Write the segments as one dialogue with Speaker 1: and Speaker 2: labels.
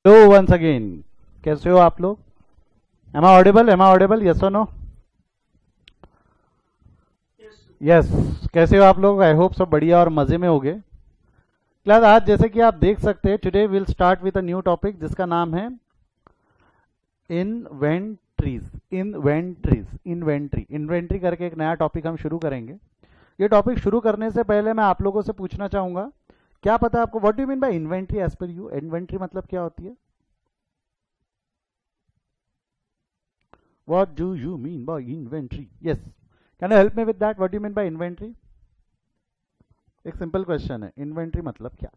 Speaker 1: Hello once again. कैसे हो आप लोग? एम आई ऑडिबल यस और नो? यस। कैसे हो आप लोग? आई होप सब बढ़िया और मजे में होगे। क्लास, आज जैसे कि आप देख सकते हैं, today will start with a new topic जिसका नाम है इन्वेंट्रीज। इन्वेंट्री करके एक नया टॉपिक हम शुरू करेंगे। ये टॉपिक शुरू करने से पहले मैं आप लोगों से पूछना चाहूंगा, क्या पता है आपको what do you mean by inventory as per you? Inventory मतलब क्या होती है? What do you mean by inventory? Yes. Can you help me with that? What do you mean by inventory? एक सिंपल क्वेश्चन है, inventory मतलब क्या?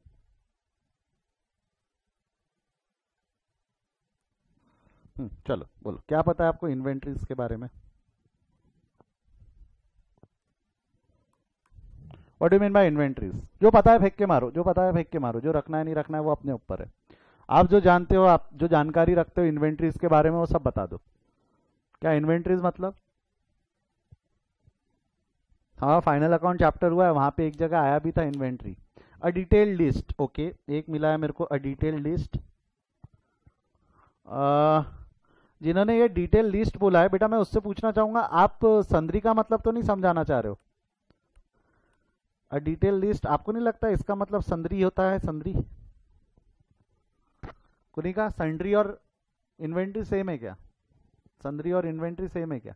Speaker 1: चलो बोलो, क्या पता है आपको इन्वेंट्रीज के बारे में? What do mean by inventories? जो पता है फेंक के मारो, जो पता है फेंक के मारो, जो रखना है नहीं रखना है वो अपने ऊपर है। आप जो जानते हो, आप जो जानकारी रखते हो इन्वेंट्रीज के बारे में, वो सब बता दो। क्या इन्वेंट्रीज मतलब? हाँ, फाइनल अकाउंट चैप्टर हुआ है, वहां पे एक जगह आया भी था inventory. A detailed list, okay, एक मिला है मेरे को, अ डिटेल्ड लिस्ट। जिन्होंने ये डिटेल लिस्ट बोला है, बेटा मैं उससे पूछना चाहूंगा, आप संद्री का मतलब तो नहीं समझाना चाह रहे हो? अ डिटेल लिस्ट आपको नहीं लगता इसका मतलब संद्री होता है? संद्री कुनी का संड्री और इन्वेंट्री सेम है क्या? संद्री और इन्वेंट्री सेम है क्या?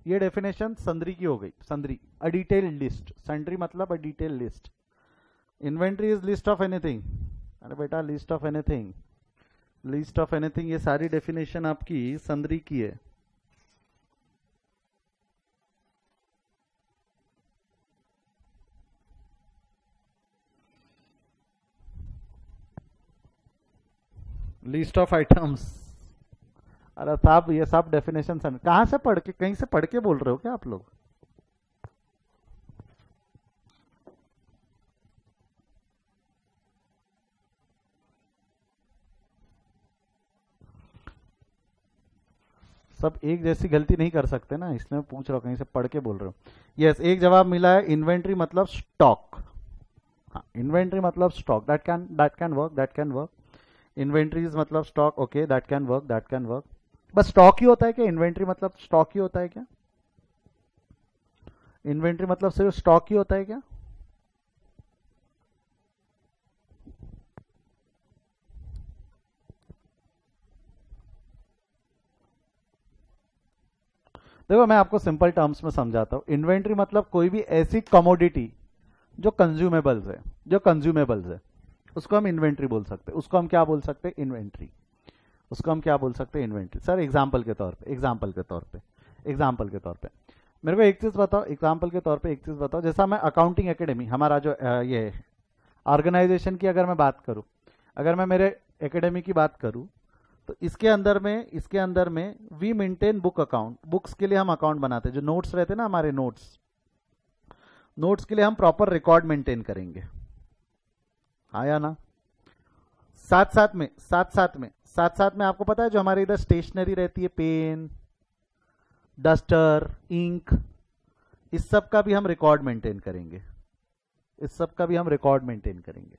Speaker 1: ये डेफिनेशन संद्री की हो गई। संद्री अ डिटेल लिस्ट, संड्री मतलब a detail list. Inventory is list of anything. अरे बेटा, list of anything, list of anything, ये सारी डेफिनेशन आपकी संद्री की है। List of items. अरे साहब, ये सब डेफिनेशन कहाँ से पढ़ के, कहीं से पढ़ के बोल रहे हो क्या आप लोग? सब एक जैसी गलती नहीं कर सकते ना, इसलिए मैं पूछ रहा हूँ, कहीं से पढ़ के बोल रहे हो? यस, एक जवाब मिला है, इन्वेंट्री मतलब स्टॉक। हाँ, इन्वेंट्री मतलब stock, that can work, that can work. Inventories मतलब stock, okay, that can work, that can work. बस स्टॉक ही होता है क्या? इन्वेंट्री मतलब स्टॉक ही होता है क्या? इन्वेंट्री मतलब सिर्फ स्टॉक ही होता है क्या? देखो, मैं आपको सिंपल टर्म्स में समझाता हूँ। इन्वेंट्री मतलब कोई भी ऐसी कमोडिटी जो कंज्यूमेबल्स है, जो कंज्यूमेबल्स है, उसको हम इन्वेंट्री बोल सकते हैं। उसको हम क्या बोल सकते हैं? इन्वेंट्री। उसको हम क्या बोल सकते हैं? इन्वेंट्री। सर एग्जाम्पल के तौर पे, एग्जाम्पल के तौर पे मेरे को एक चीज बताओ, एग्जाम्पल के तौर पे एक चीज बताओ। जैसा मैं अकाउंटिंग एकेडमी, हमारा जो ये ऑर्गेनाइजेशन की अगर मैं बात करूं, अगर मैं मेरे एकेडमी की बात करूं, तो इसके अंदर में we maintain book account. Books के लिए हम अकाउंट बनाते हैं, जो नोट्स रहते हैं ना हमारे, नोट्स, नोट्स के लिए हम प्रॉपर रिकॉर्ड मेंटेन करेंगे। हाँ या ना? साथ साथ में आपको पता है, जो हमारे इधर स्टेशनरी रहती है, पेन, डस्टर, इंक, इस सब का भी हम रिकॉर्ड मेंटेन करेंगे। इस सब का भी हम रिकॉर्ड मेंटेन करेंगे।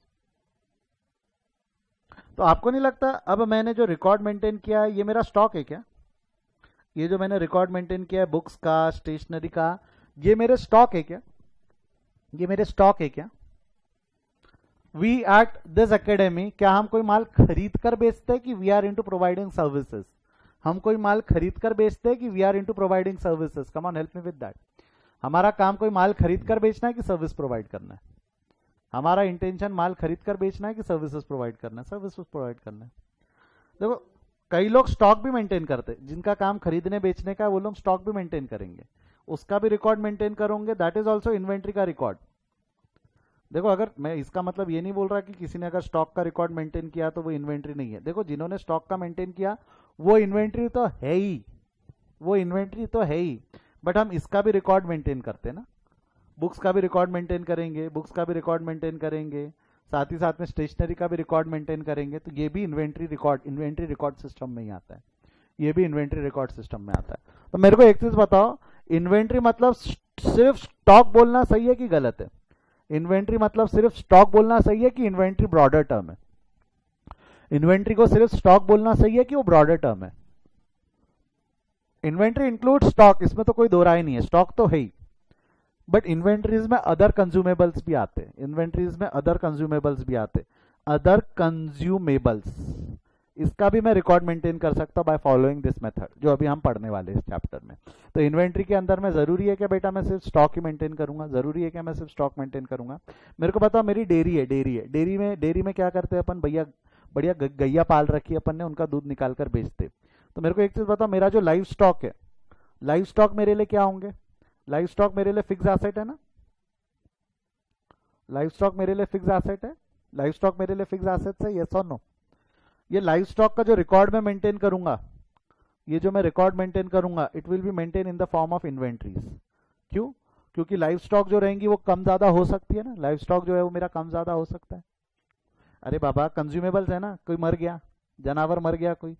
Speaker 1: तो आपको नहीं लगता अब मैंने जो रिकॉर्ड मेंटेन किया है, ये मेरा स्टॉक है क्या? ये जो मैंने रिकॉर्ड मेंटेन किया है बुक्स का, स्टेशनरी का, ये मेरे स्टॉक है क्या? ये मेरे स्टॉक है क्या? वी एट दिस एकेडमी, क्या हम कोई माल खरीद कर बेचते हैं कि we are into providing services? हम कोई माल खरीद कर बेचते हैं कि we are into providing services? Come on, help me with that. हमारा काम कोई माल खरीद कर बेचना है कि सर्विस प्रोवाइड करना है? हमारा इंटेंशन माल खरीद कर बेचना है कि सर्विसेज प्रोवाइड करना है? सर्विसेज प्रोवाइड करना है। देखो, कई लोग स्टॉक भी मेंटेन करते हैं, जिनका काम खरीदने बेचने का है, वो लोग स्टॉक भी मेंटेन करेंगे, उसका भी रिकॉर्ड मेंटेन करोगे, दैट इज ऑल्सो इन्वेंट्री का रिकॉर्ड। देखो, अगर मैं इसका मतलब ये नहीं बोल रहा कि किसी ने अगर स्टॉक का रिकॉर्ड मेंटेन किया तो वो इन्वेंट्री नहीं है। देखो, जिन्होंने स्टॉक का मेंटेन किया वो इन्वेंट्री तो है ही, वो इन्वेंट्री तो है ही, बट हम इसका भी रिकॉर्ड मेंटेन करते हैं ना। बुक्स का भी रिकॉर्ड मेंटेन करेंगे, बुक्स का भी रिकॉर्ड मेंटेन करेंगे, साथ ही साथ में स्टेशनरी का भी रिकॉर्ड मेंटेन करेंगे, तो ये भी इन्वेंट्री रिकॉर्ड सिस्टम में ही आता है। ये भी इन्वेंट्री रिकॉर्ड सिस्टम में आता है। तो मेरे को एक चीज बताओ, इन्वेंट्री मतलब सिर्फ स्टॉक बोलना सही है कि गलत है? इन्वेंट्री मतलब सिर्फ स्टॉक बोलना सही है कि इन्वेंट्री ब्रॉडर टर्म है? इन्वेंट्री को सिर्फ स्टॉक बोलना सही है कि वो ब्रॉडर टर्म है? इन्वेंट्री इंक्लूड स्टॉक, इसमें तो कोई दो राय नहीं है, स्टॉक तो है ही, बट इन्वेंट्रीज में अदर कंज्यूमेबल्स भी आते हैं, इन्वेंट्रीज में अदर कंज्यूमेबल्स भी आते हैं, अदर कंज्यूमेबल्स। इसका भी मैं रिकॉर्ड मेंटेन कर सकता हूं बाय फॉलोइंग दिस मेथड, जो अभी हम पढ़ने वाले हैं इस चैप्टर में। तो इन्वेंट्री के अंदर में जरूरी है कि बेटा मैं सिर्फ स्टॉक ही मेंटेन करूंगा? जरूरी है कि मैं सिर्फ स्टॉक मेंटेन करूंगा? मेरे को बताओ, मेरी डेयरी है, डेयरी में क्या करते हैं अपन भैया? बढ़िया गैया पाल रखी है अपन ने, उनका दूध निकाल कर बेचते। तो मेरे को एक चीज बताओ, मेरा जो लाइव स्टॉक है, लाइव स्टॉक मेरे लिए क्या होंगे? लाइव स्टॉक मेरे लिए फिक्स एसेट है ना? लाइव स्टॉक मेरे लिए फिक्स एसेट है? लाइव स्टॉक मेरे लिए फिक्स एसेट है, यस और नो? ये लाइव स्टॉक का जो रिकॉर्ड में मेंटेन करूंगा, ये जो मैं रिकॉर्ड मेंटेन करूंगा, it will be maintain in the form of inventories. क्यों? क्योंकि लाइव स्टॉक जो रहेंगी वो कम ज्यादा हो सकती है ना, लाइव स्टॉक जो है वो मेरा कम ज्यादा हो सकता है। अरे बाबा कंज्यूमेबल्स है ना, कोई मर गया, जानवर मर गया, कोई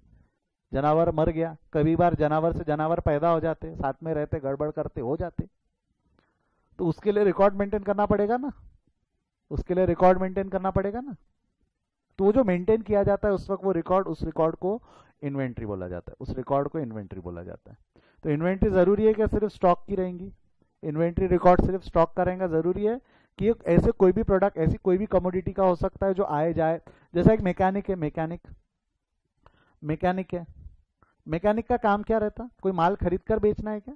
Speaker 1: जानवर मर गया, कभी बार जानवर से जानवर पैदा हो जाते, साथ में रहते, गड़बड़ करते, हो जाते, तो उसके लिए रिकॉर्ड मेंटेन करना पड़ेगा ना, उसके लिए रिकॉर्ड मेंटेन करना पड़ेगा ना। तो वो जो मेंटेन किया जाता है उस वक्त वो रिकॉर्ड, उस रिकॉर्ड को इन्वेंट्री बोला जाता है, उस रिकॉर्ड को इन्वेंट्री बोला जाता है। तो इन्वेंट्री जरूरी है कि सिर्फ स्टॉक की रहेंगी? इन्वेंट्री रिकॉर्ड सिर्फ स्टॉक का रहेगा? जरूरी है कि ऐसे कोई भी प्रोडक्ट, ऐसी कोई भी कमोडिटी का हो सकता है जो आए जाए, जैसा एक मैकेनिक है, मैकेनिक है, मैकेनिक का काम क्या रहता है? कोई माल खरीद कर बेचना है क्या?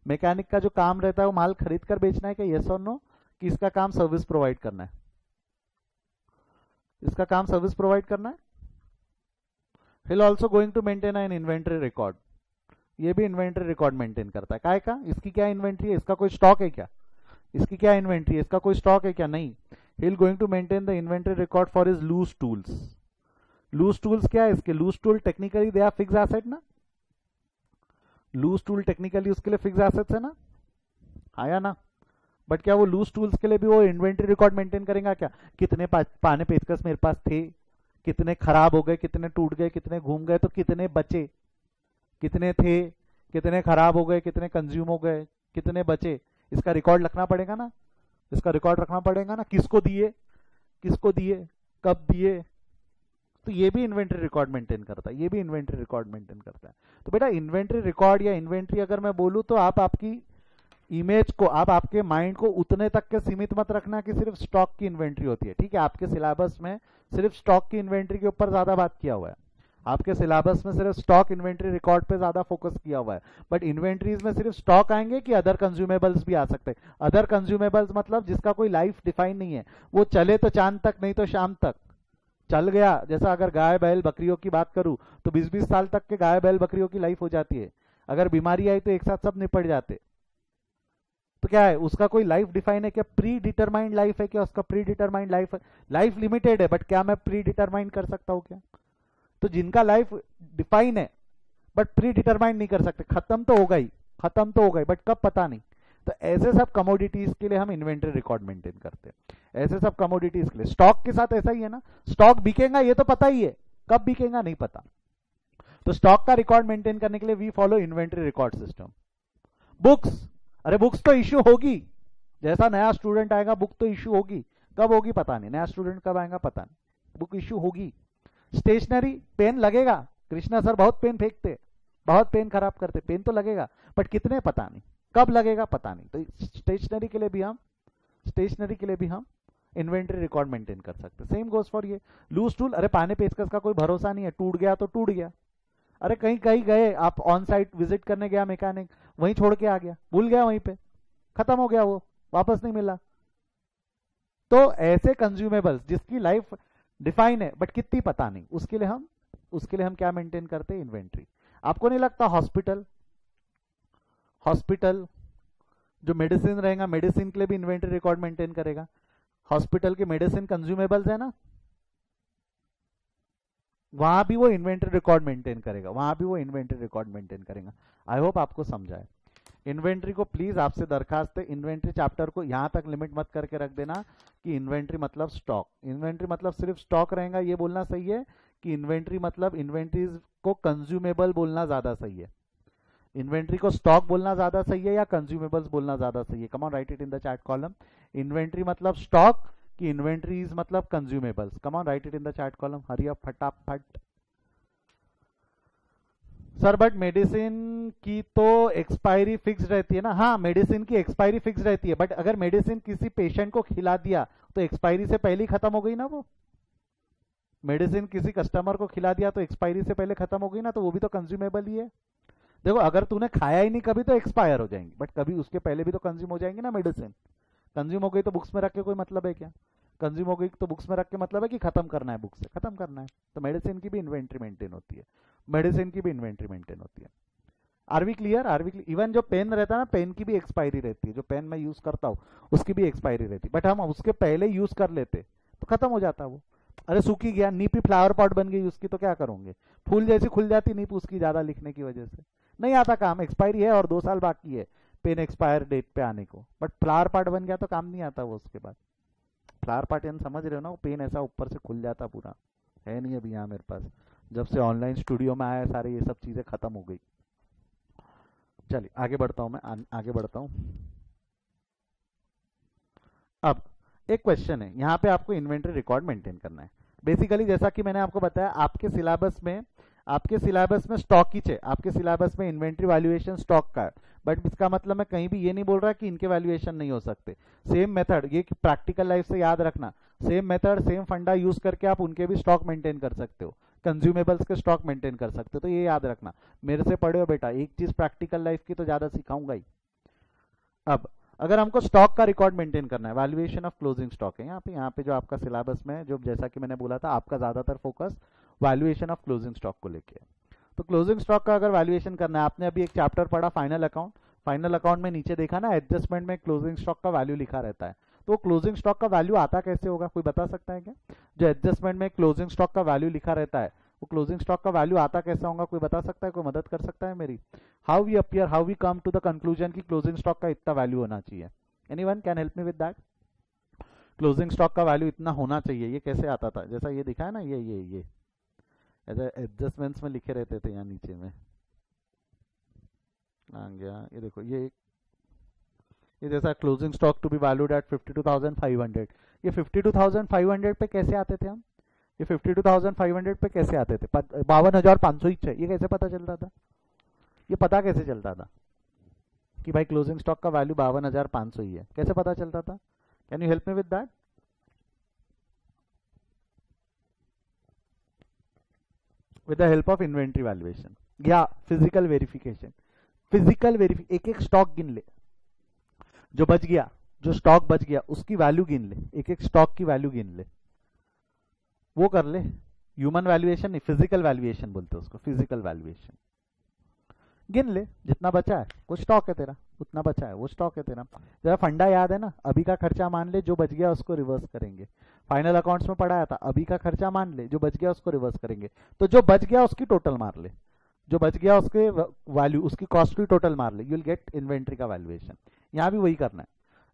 Speaker 1: मैकेनिक का जो काम रहता है वो माल खरीद कर बेचना है क्या, यस और नो? कि इसका काम सर्विस प्रोवाइड करना है? इसका काम सर्विस प्रोवाइड करना है। He'll also going to maintain an inventory record, ये भी इन्वेंट्री रिकॉर्ड मेंटेन करता है। काय का? इसकी क्या इन्वेंट्री है? इसका कोई स्टॉक है क्या? इसकी क्या इन्वेंट्री है? इसका कोई स्टॉक है क्या? नहीं। He'll going to maintain the inventory record for his loose tools। Loose tools क्या है इसके? Loose tool technically they are fix asset ना, लूज टूल टेक्निकली उसके लिए फिक्स एसेट्स है ना, आया ना? बट क्या वो लूज टूल्स के लिए भी वो इन्वेंट्री रिकॉर्ड मेंटेन करेगा क्या? कितने पाने पेचकस मेरे पास थे, कितने खराब हो गए, कितने टूट गए, कितने घूम गए, तो कितने बचे, कितने थे, कितने खराब हो गए, कितने कंज्यूम हो गए, कितने बचे, इसका रिकॉर्ड रखना पड़ेगा ना, इसका रिकॉर्ड रखना पड़ेगा ना। किसको दिए, किसको दिए, कब दिए, तो ये भी इन्वेंट्री रिकॉर्ड मेंटेन करता है, ये भी इन्वेंट्री रिकॉर्ड मेंटेन करता है। तो बेटा इन्वेंट्री रिकॉर्ड या इन्वेंट्री अगर मैं बोलूं तो आप आपकी इमेज को, आप आपके माइंड को उतने तक के सीमित मत रखना कि सिर्फ स्टॉक की इन्वेंट्री होती है। ठीक है, आपके सिलेबस में सिर्फ स्टॉक की इन्वेंट्री के ऊपर ज्यादा बात किया हुआ है, आपके सिलेबस में सिर्फ स्टॉक इन्वेंट्री रिकॉर्ड पे ज्यादा फोकस किया हुआ है, बट इन्वेंट्रीज में सिर्फ स्टॉक आएंगे कि अदर कंज्यूमेबल्स भी आ सकते हैं? अदर कंज्यूमेबल्स मतलब जिसका कोई लाइफ डिफाइन नहीं है, वो चले तो चांद तक, नहीं तो शाम तक चल गया। जैसा अगर गाय बैल बकरियों की बात करूं तो 20-20 साल तक के गाय बैल बकरियों की लाइफ हो जाती है, अगर बीमारी आई तो एक साथ सब निपट जाते। तो क्या है, उसका कोई लाइफ डिफाइन है क्या? प्री डिटरमाइंड लाइफ है क्या उसका? प्री डिटरमाइंड लाइफ है, लाइफ लिमिटेड है, बट क्या मैं प्री डिटरमाइंड कर सकता हूं क्या? तो जिनका लाइफ डिफाइन है बट प्री डिटरमाइंड नहीं कर सकते, खत्म तो हो गई, खत्म तो हो गई, बट कब पता नहीं। तो ऐसे सब कमोडिटीज के लिए हम इन्वेंट्री रिकॉर्ड मेंटेन करते हैं, ऐसे सब कमोडिटीज के लिए। स्टॉक के साथ ऐसा ही है ना, स्टॉक बिकेगा ये तो पता ही है, कब बिकेगा नहीं पता। तो स्टॉक का रिकॉर्ड मेंटेन करने के लिए we follow inventory record system. Books, अरे बुक्स तो इश्यू होगी, जैसा नया स्टूडेंट आएगा बुक तो इश्यू होगी, कब होगी पता नहीं, नया स्टूडेंट कब आएगा पता नहीं, बुक इश्यू होगी। स्टेशनरी, पेन लगेगा, कृष्णा सर बहुत पेन फेंकते, बहुत पेन खराब करते, पेन तो लगेगा, बट कितने पता नहीं, कब लगेगा पता नहीं। तो स्टेशनरी के लिए भी हम, स्टेशनरी के लिए भी हम इन्वेंट्री रिकॉर्ड मेंटेन कर सकते हैं। सेम गोज फॉर ये लूज टूल। अरे पाने पेचकस का कोई भरोसा नहीं है, टूट गया तो टूट गया। अरे कहीं कहीं गए आप, ऑन साइट विजिट करने गया मैकेनिक, वहीं छोड़ के आ गया, भूल गया, वहीं पे खत्म हो गया, वो वापस नहीं मिला। तो ऐसे कंज्यूमेबल्स जिसकी लाइफ डिफाइन है बट कितनी पता नहीं, उसके लिए हम क्या मेंटेन करते हैं? इन्वेंट्री। आपको नहीं लगता हॉस्पिटल, हॉस्पिटल जो मेडिसिन रहेगा, मेडिसिन के लिए भी इन्वेंट्री रिकॉर्ड मेंटेन करेगा? हॉस्पिटल के मेडिसिन कंज्यूमेबल्स है ना, वहां भी वो इन्वेंट्री रिकॉर्ड मेंटेन करेगा, वहां भी वो इन्वेंट्री रिकॉर्ड मेंटेन करेगा। आई होप आपको समझा है। इन्वेंट्री को प्लीज आपसे दरखास्त है, इन्वेंट्री चैप्टर को यहां तक लिमिट मत करके रख देना कि इन्वेंट्री मतलब स्टॉक, इन्वेंट्री मतलब सिर्फ स्टॉक रहेगा, ये बोलना सही है कि इन्वेंट्री मतलब इन्वेंट्रीज को कंज्यूमेबल बोलना ज्यादा सही है। इन्वेंट्री को स्टॉक बोलना ज्यादा सही है या कंज्यूमेबल्स बोलना ज्यादा सही है? Come on, right it in the chat column. Inventory मतलब स्टॉक कि इन्वेंट्रीज मतलब consumables? Come on, right it in the chat column, hurry up फटाफट। सर बट मेडिसिन की तो एक्सपायरी फिक्स रहती है ना? हाँ, मेडिसिन की एक्सपायरी फिक्स रहती है, बट अगर मेडिसिन किसी पेशेंट को खिला दिया तो एक्सपायरी से पहले ही खत्म हो गई ना वो। मेडिसिन किसी कस्टमर को खिला दिया तो एक्सपायरी से पहले खत्म हो गई ना, तो वो भी तो कंज्यूमेबल ही है। देखो, अगर तूने खाया ही नहीं कभी तो एक्सपायर हो जाएंगी, बट कभी उसके पहले भी तो कंज्यूम हो जाएंगी ना मेडिसिन। कंज्यूम हो गई तो बुक्स में रख के कोई मतलब है क्या? कंज्यूम हो गई तो बुक्स में रख के मतलब है कि खत्म करना है, बुक्स से खत्म करना है। तो मेडिसिन की भी इन्वेंट्री मेंटेन होती है, मेडिसिन की भी इन्वेंट्री मेंटेन होती है। Are we clear? Are we clear? Even जो पेन रहता है ना, पेन की भी एक्सपायरी रहती है। जो पेन मैं यूज करता हूँ उसकी भी एक्सपायरी रहती है, बट हम उसके पहले यूज कर लेते तो खत्म हो जाता वो। अरे सूखी गया, नीप ही फ्लावर पॉट बन गई उसकी, तो क्या करोगे? फूल जैसी खुल जाती नीप उसकी ज्यादा लिखने की वजह से। नहीं आता काम, एक्सपायरी है और 2 साल बाकी है पेन एक्सपायर डेट पे आने को, बट फ्लावर पार्ट बन गया तो काम नहीं आता वो उसके बाद। फ्लावर पार्ट यानी समझ रहे हो ना, वो पेन ऐसा ऊपर से खुल जाता पूरा। है नहीं अभी यहाँ मेरे पास, जब से ऑनलाइन स्टूडियो में आया सारे ये सब चीजें खत्म हो गई। चलिए आगे बढ़ता हूँ, मैं आगे बढ़ता हूँ। अब एक क्वेश्चन है, यहाँ पे आपको इन्वेंट्री रिकॉर्ड मेंटेन करना है। बेसिकली जैसा कि मैंने आपको बताया, आपके सिलेबस में स्टॉक की है, आपके सिलेबस में इन्वेंट्री वैल्यूएशन स्टॉक का है, बट इसका मतलब मैं कहीं भी ये नहीं बोल रहा कि इनके वैल्यूएशन नहीं हो सकते। सेम मेथड, ये प्रैक्टिकल लाइफ से याद रखना, सेम मेथड सेम फंडा यूज करके आप उनके भी स्टॉक मेंटेन कर सकते हो, कंज्यूमेबल्स के स्टॉक मेंटेन कर सकते हो। तो ये याद रखना, मेरे से पढ़े हो बेटा, एक चीज प्रैक्टिकल लाइफ की तो ज्यादा सिखाऊंगा ही। अब अगर हमको स्टॉक का रिकॉर्ड मेंटेन करना है, वैल्यूएशन ऑफ क्लोजिंग स्टॉक है यहाँ पे जो आपका सिलेबस में, जो जैसा कि मैंने बोला था, आपका ज्यादातर focus valuation of closing stock को लेके है। तो क्लोजिंग स्टॉक का अगर वैल्यूएशन करना है, आपने अभी एक चैप्टर पढ़ा फाइनल अकाउंट, फाइनल अकाउंट में नीचे देखा ना, एडजस्टमेंट में क्लोजिंग स्टॉक का वैल्यू लिखा रहता है। तो क्लोजिंग स्टॉक का वैल्यू आता कैसे होगा, कोई बता सकता है क्या? जो एडजस्टमेंट में क्लोजिंग स्टॉक का वैल्यू लिखा रहता है, वो क्लोजिंग स्टॉक का वैल्यू आता कैसे होगा, कोई बता सकता है? कोई मदद कर सकता है मेरी? How we appear, how we come to the conclusion की क्लोजिंग स्टॉक का इतना वैल्यू होना चाहिए? Anyone can help me with that? Closing stock का वैल्यू इतना होना चाहिए, ये कैसे आता था? जैसा ये दिखा है ना, ये ऐसे एडजस्टमेंट्स में लिखे रहते थे यहाँ नीचे में आ गया, ये देखो, ये जैसा closing stock to be valued at 52,500, ये 52,500 पे कैसे आते थे हम? ये 52,500 पे कैसे आते थे? 52,500 ही, ये कैसे पता चलता था? ये पता कैसे चलता था कि भाई क्लोजिंग स्टॉक का वैल्यू 52,500 ही है? कैसे पता चलता था? Can you help me with that? With the help of inventory valuation या फिजिकल वेरिफिकेशन। एक एक स्टॉक गिन ले, जो बच गया, जो स्टॉक बच गया उसकी वैल्यू गिन ले, एक एक स्टॉक की वैल्यू गिन ले, वो कर ले। ह्यूमन वैल्यूएशन नहीं, फिजिकल वैल्यूएशन बोलते हैं उसको, फिजिकल वैल्यूएशन। गिन ले जितना बचा है, कुछ स्टॉक है तेरा, उतना बचा है वो स्टॉक है तेरा। जरा फंडा याद है ना, अभी का खर्चा मान ले, जो बच गया उसको रिवर्स करेंगे। फाइनल अकाउंट्स में पढ़ाया था, अभी का खर्चा मान ले, जो बच गया उसको रिवर्स करेंगे। तो जो बच गया उसकी टोटल मार ले, जो बच गया उसके वैल्यू, उसकी कॉस्ट की टोटल मार ले, यू विल गेट इन्वेंट्री का वैल्यूएशन। यहाँ भी वही करना है,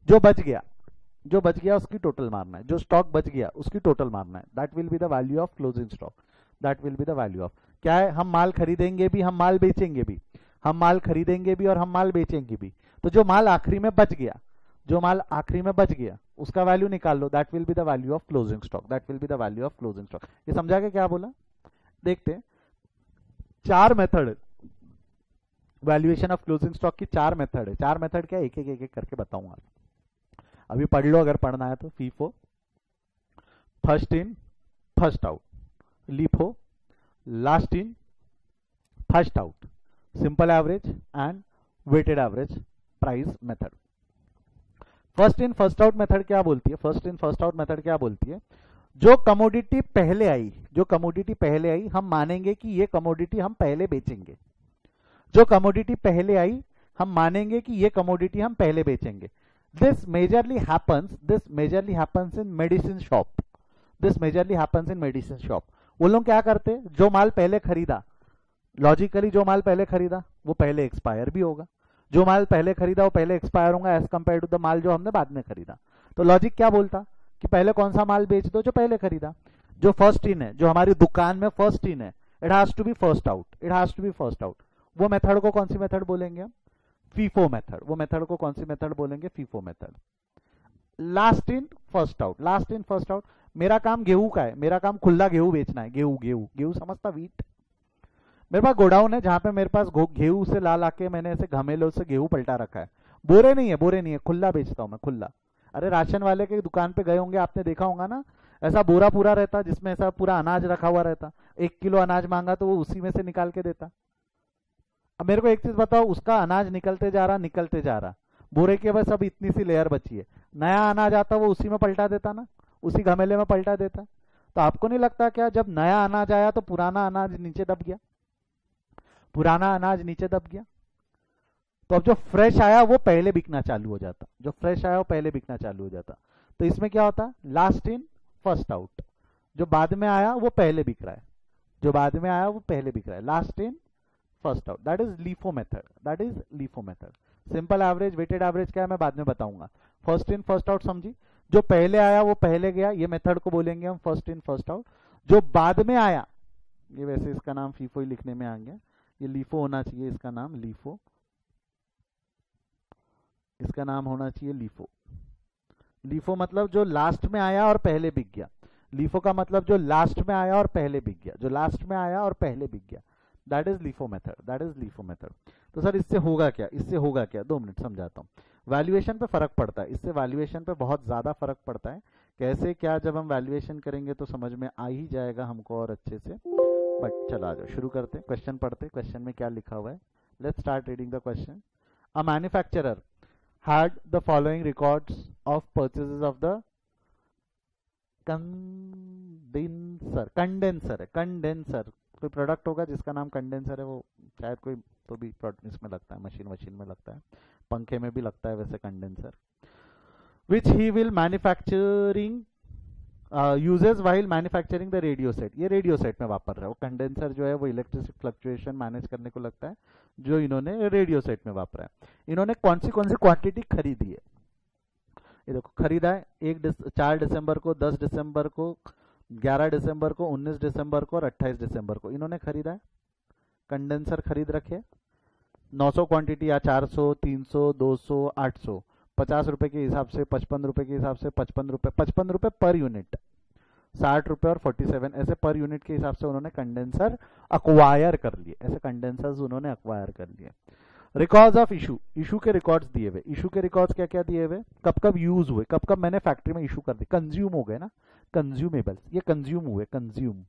Speaker 1: जो बच गया उसकी टोटल मारना है, जो स्टॉक बच गया उसकी टोटल मारना है। That will be the value of closing stock, that will be the value of. क्या है, हम माल खरीदेंगे भी, हम माल बेचेंगे भी, हम माल खरीदेंगे भी और हम माल बेचेंगे भी। तो जो माल आखिरी में बच गया, जो माल आखिरी में बच गया उसका वैल्यू निकाल लो, that will be the value of closing stock, that will be the value of closing stock. ये समझा के क्या बोला? देखते हैं, 4 method valuation of closing stock की, 4 मेथड है। 4 मेथड क्या, एक एक करके बताऊंगा, अभी पढ़ लो अगर पढ़ना है तो। FIFO, first in first out, LIFO, last in first out, simple average and weighted average price method. First in first out method क्या बोलती है? First in first out method क्या बोलती है? जो कमोडिटी पहले आई, हम मानेंगे कि ये कमोडिटी हम पहले बेचेंगे। जो कमोडिटी पहले आई, हम मानेंगे कि ये कमोडिटी हम पहले बेचेंगे। This majorly happens in medicine shop, वो लोग क्या करते, जो माल पहले खरीदा, लॉजिकली जो माल पहले खरीदा वो पहले एक्सपायर भी होगा, जो माल पहले खरीदा वो पहले एक्सपायर होगा एज कंपेयर टू द माल जो हमने बाद में खरीदा। तो लॉजिक क्या बोलता कि पहले कौन सा माल बेच दो, जो पहले खरीदा। जो फर्स्ट इन है, जो हमारी दुकान में फर्स्ट इन है, it has to be first out, वो मेथड को कौन सी मेथड बोलेंगे हम? FIFO method. वो मेथड को कौन सी मेथड बोलेंगे? FIFO method. Last in first out, last in first out. मेरा काम गेहूं का है, मेरा काम खुला गेहूं बेचना है। गेहूं गेहूं गेहूं समझता, वीट। मेरे पास गोडाउन है जहां पे मेरे पास गेहूं से ला के मैंने ऐसे घमेलों से गेहूं पलटा रखा है। बोरे नहीं है, बोरे नहीं है, खुला बेचता हूं मैं, खुला। अरे राशन वाले के दुकान पे गए होंगे, आपने देखा होगा ना, ऐसा बोरा पूरा रहता जिसमें ऐसा पूरा अनाज रखा हुआ रहता। 1 किलो अनाज मांगा तो वो उसी में से निकाल के देता। अब मेरे को एक चीज बताओ, उसका अनाज निकलते जा रहा, निकलते जा रहा, बोरे के बस अब इतनी सी लेयर बची है, नया अनाज आता वो उसी में पलटा देता ना, उसी घमेले में पलटा देता। तो आपको नहीं लगता क्या जब नया अनाज आया तो पुराना अनाज नीचे दब गया? पुराना अनाज नीचे दब गया। तो अब जो फ्रेश आया वो पहले बिकना चालू हो जाता, जो फ्रेश आया वो पहले बिकना चालू हो जाता। तो इसमें क्या होता? Last in first out. जो बाद में आया वो पहले बिक रहा है, जो बाद में आया वो पहले बिक रहा है। Last in first out, that is LIFO method, that is LIFO method. Simple average, weighted average क्या है मैं बाद में बताऊंगा। फर्स्ट इन फर्स्ट आउट समझी? जो पहले आया वो पहले गया, ये मेथड को बोलेंगे हम फर्स्ट इन फर्स्ट आउट। जो बाद में आया, ये वैसे इसका नाम फीफो ही लिखने में आ गया, ये लीफो होना चाहिए, इसका नाम लीफो, इसका नाम होना चाहिए लीफो। लीफो मतलब जो लास्ट में आया और पहले बिक गया। लीफो का मतलब जो लास्ट में आया और पहले बिक गया, जो लास्ट में आया और पहले बिक गया, that is LIFO method, that is LIFO method. तो सर इससे होगा क्या? इससे होगा क्या? 2 मिनट समझाता हूँ। वैल्यूएशन पे फर्क पड़ता है, इससे वैल्यूएशन पे बहुत ज्यादा फर्क पड़ता है। कैसे क्या, जब हम वैल्यूएशन करेंगे तो समझ में आ ही जाएगा हमको और अच्छे से। बट चलो आ जाओ, शुरू करते हैं, क्वेश्चन पढ़ते हैं। क्वेश्चन में क्या लिखा हुआ है? Let's start reading the question. A manufacturer had the following records of purchases of the condenser है, कंडेंसर। कोई प्रोडक्ट होगा जिसका नाम कंडेंसर है, वो शायद कोई तो भी इसमें लगता है, मशीन में लगता है, पंखे में भी लगता है वैसे condenser. Which he will manufacturing uses while manufacturing the radio set. ये रेडियो सेट में वापर रहा है वो कंडेंसर जो है, वो इलेक्ट्रिक फ्लक्चुएशन मैनेज करने को लगता है, जो इन्होंने रेडियो सेट में वापरा है। इन्होंने कौन सी क्वांटिटी खरीदी है? ये देखो, खरीदा है 4 दिसंबर को, 10 दिसंबर को, 11 दिसंबर को, 19 दिसंबर को और 28 दिसंबर को इन्होंने खरीदा है। कंडेंसर खरीद रखे 900 क्वांटिटी, या 400, 300, 200, 800, 50 रुपए के हिसाब से, 55 रुपए के हिसाब से, 55 रुपए पर यूनिट, 60 रुपए और 47 ऐसे पर यूनिट के हिसाब से उन्होंने कंडेंसर अक्वायर कर लिए, ऐसे कंडेंसर्स उन्होंने अक्वायर कर लिए। रिकॉर्ड्स ऑफ इशू, इशू के रिकॉर्ड्स दिए हुए। इशू के रिकॉर्ड्स क्या क्या दिए हुए? कब कब यूज हुए, कब कब मैंने फैक्ट्री में इशू कर दी, कंज्यूम हो गए ना, कंज्यूमेबल, ये कंज्यूम हुए, कंज्यूम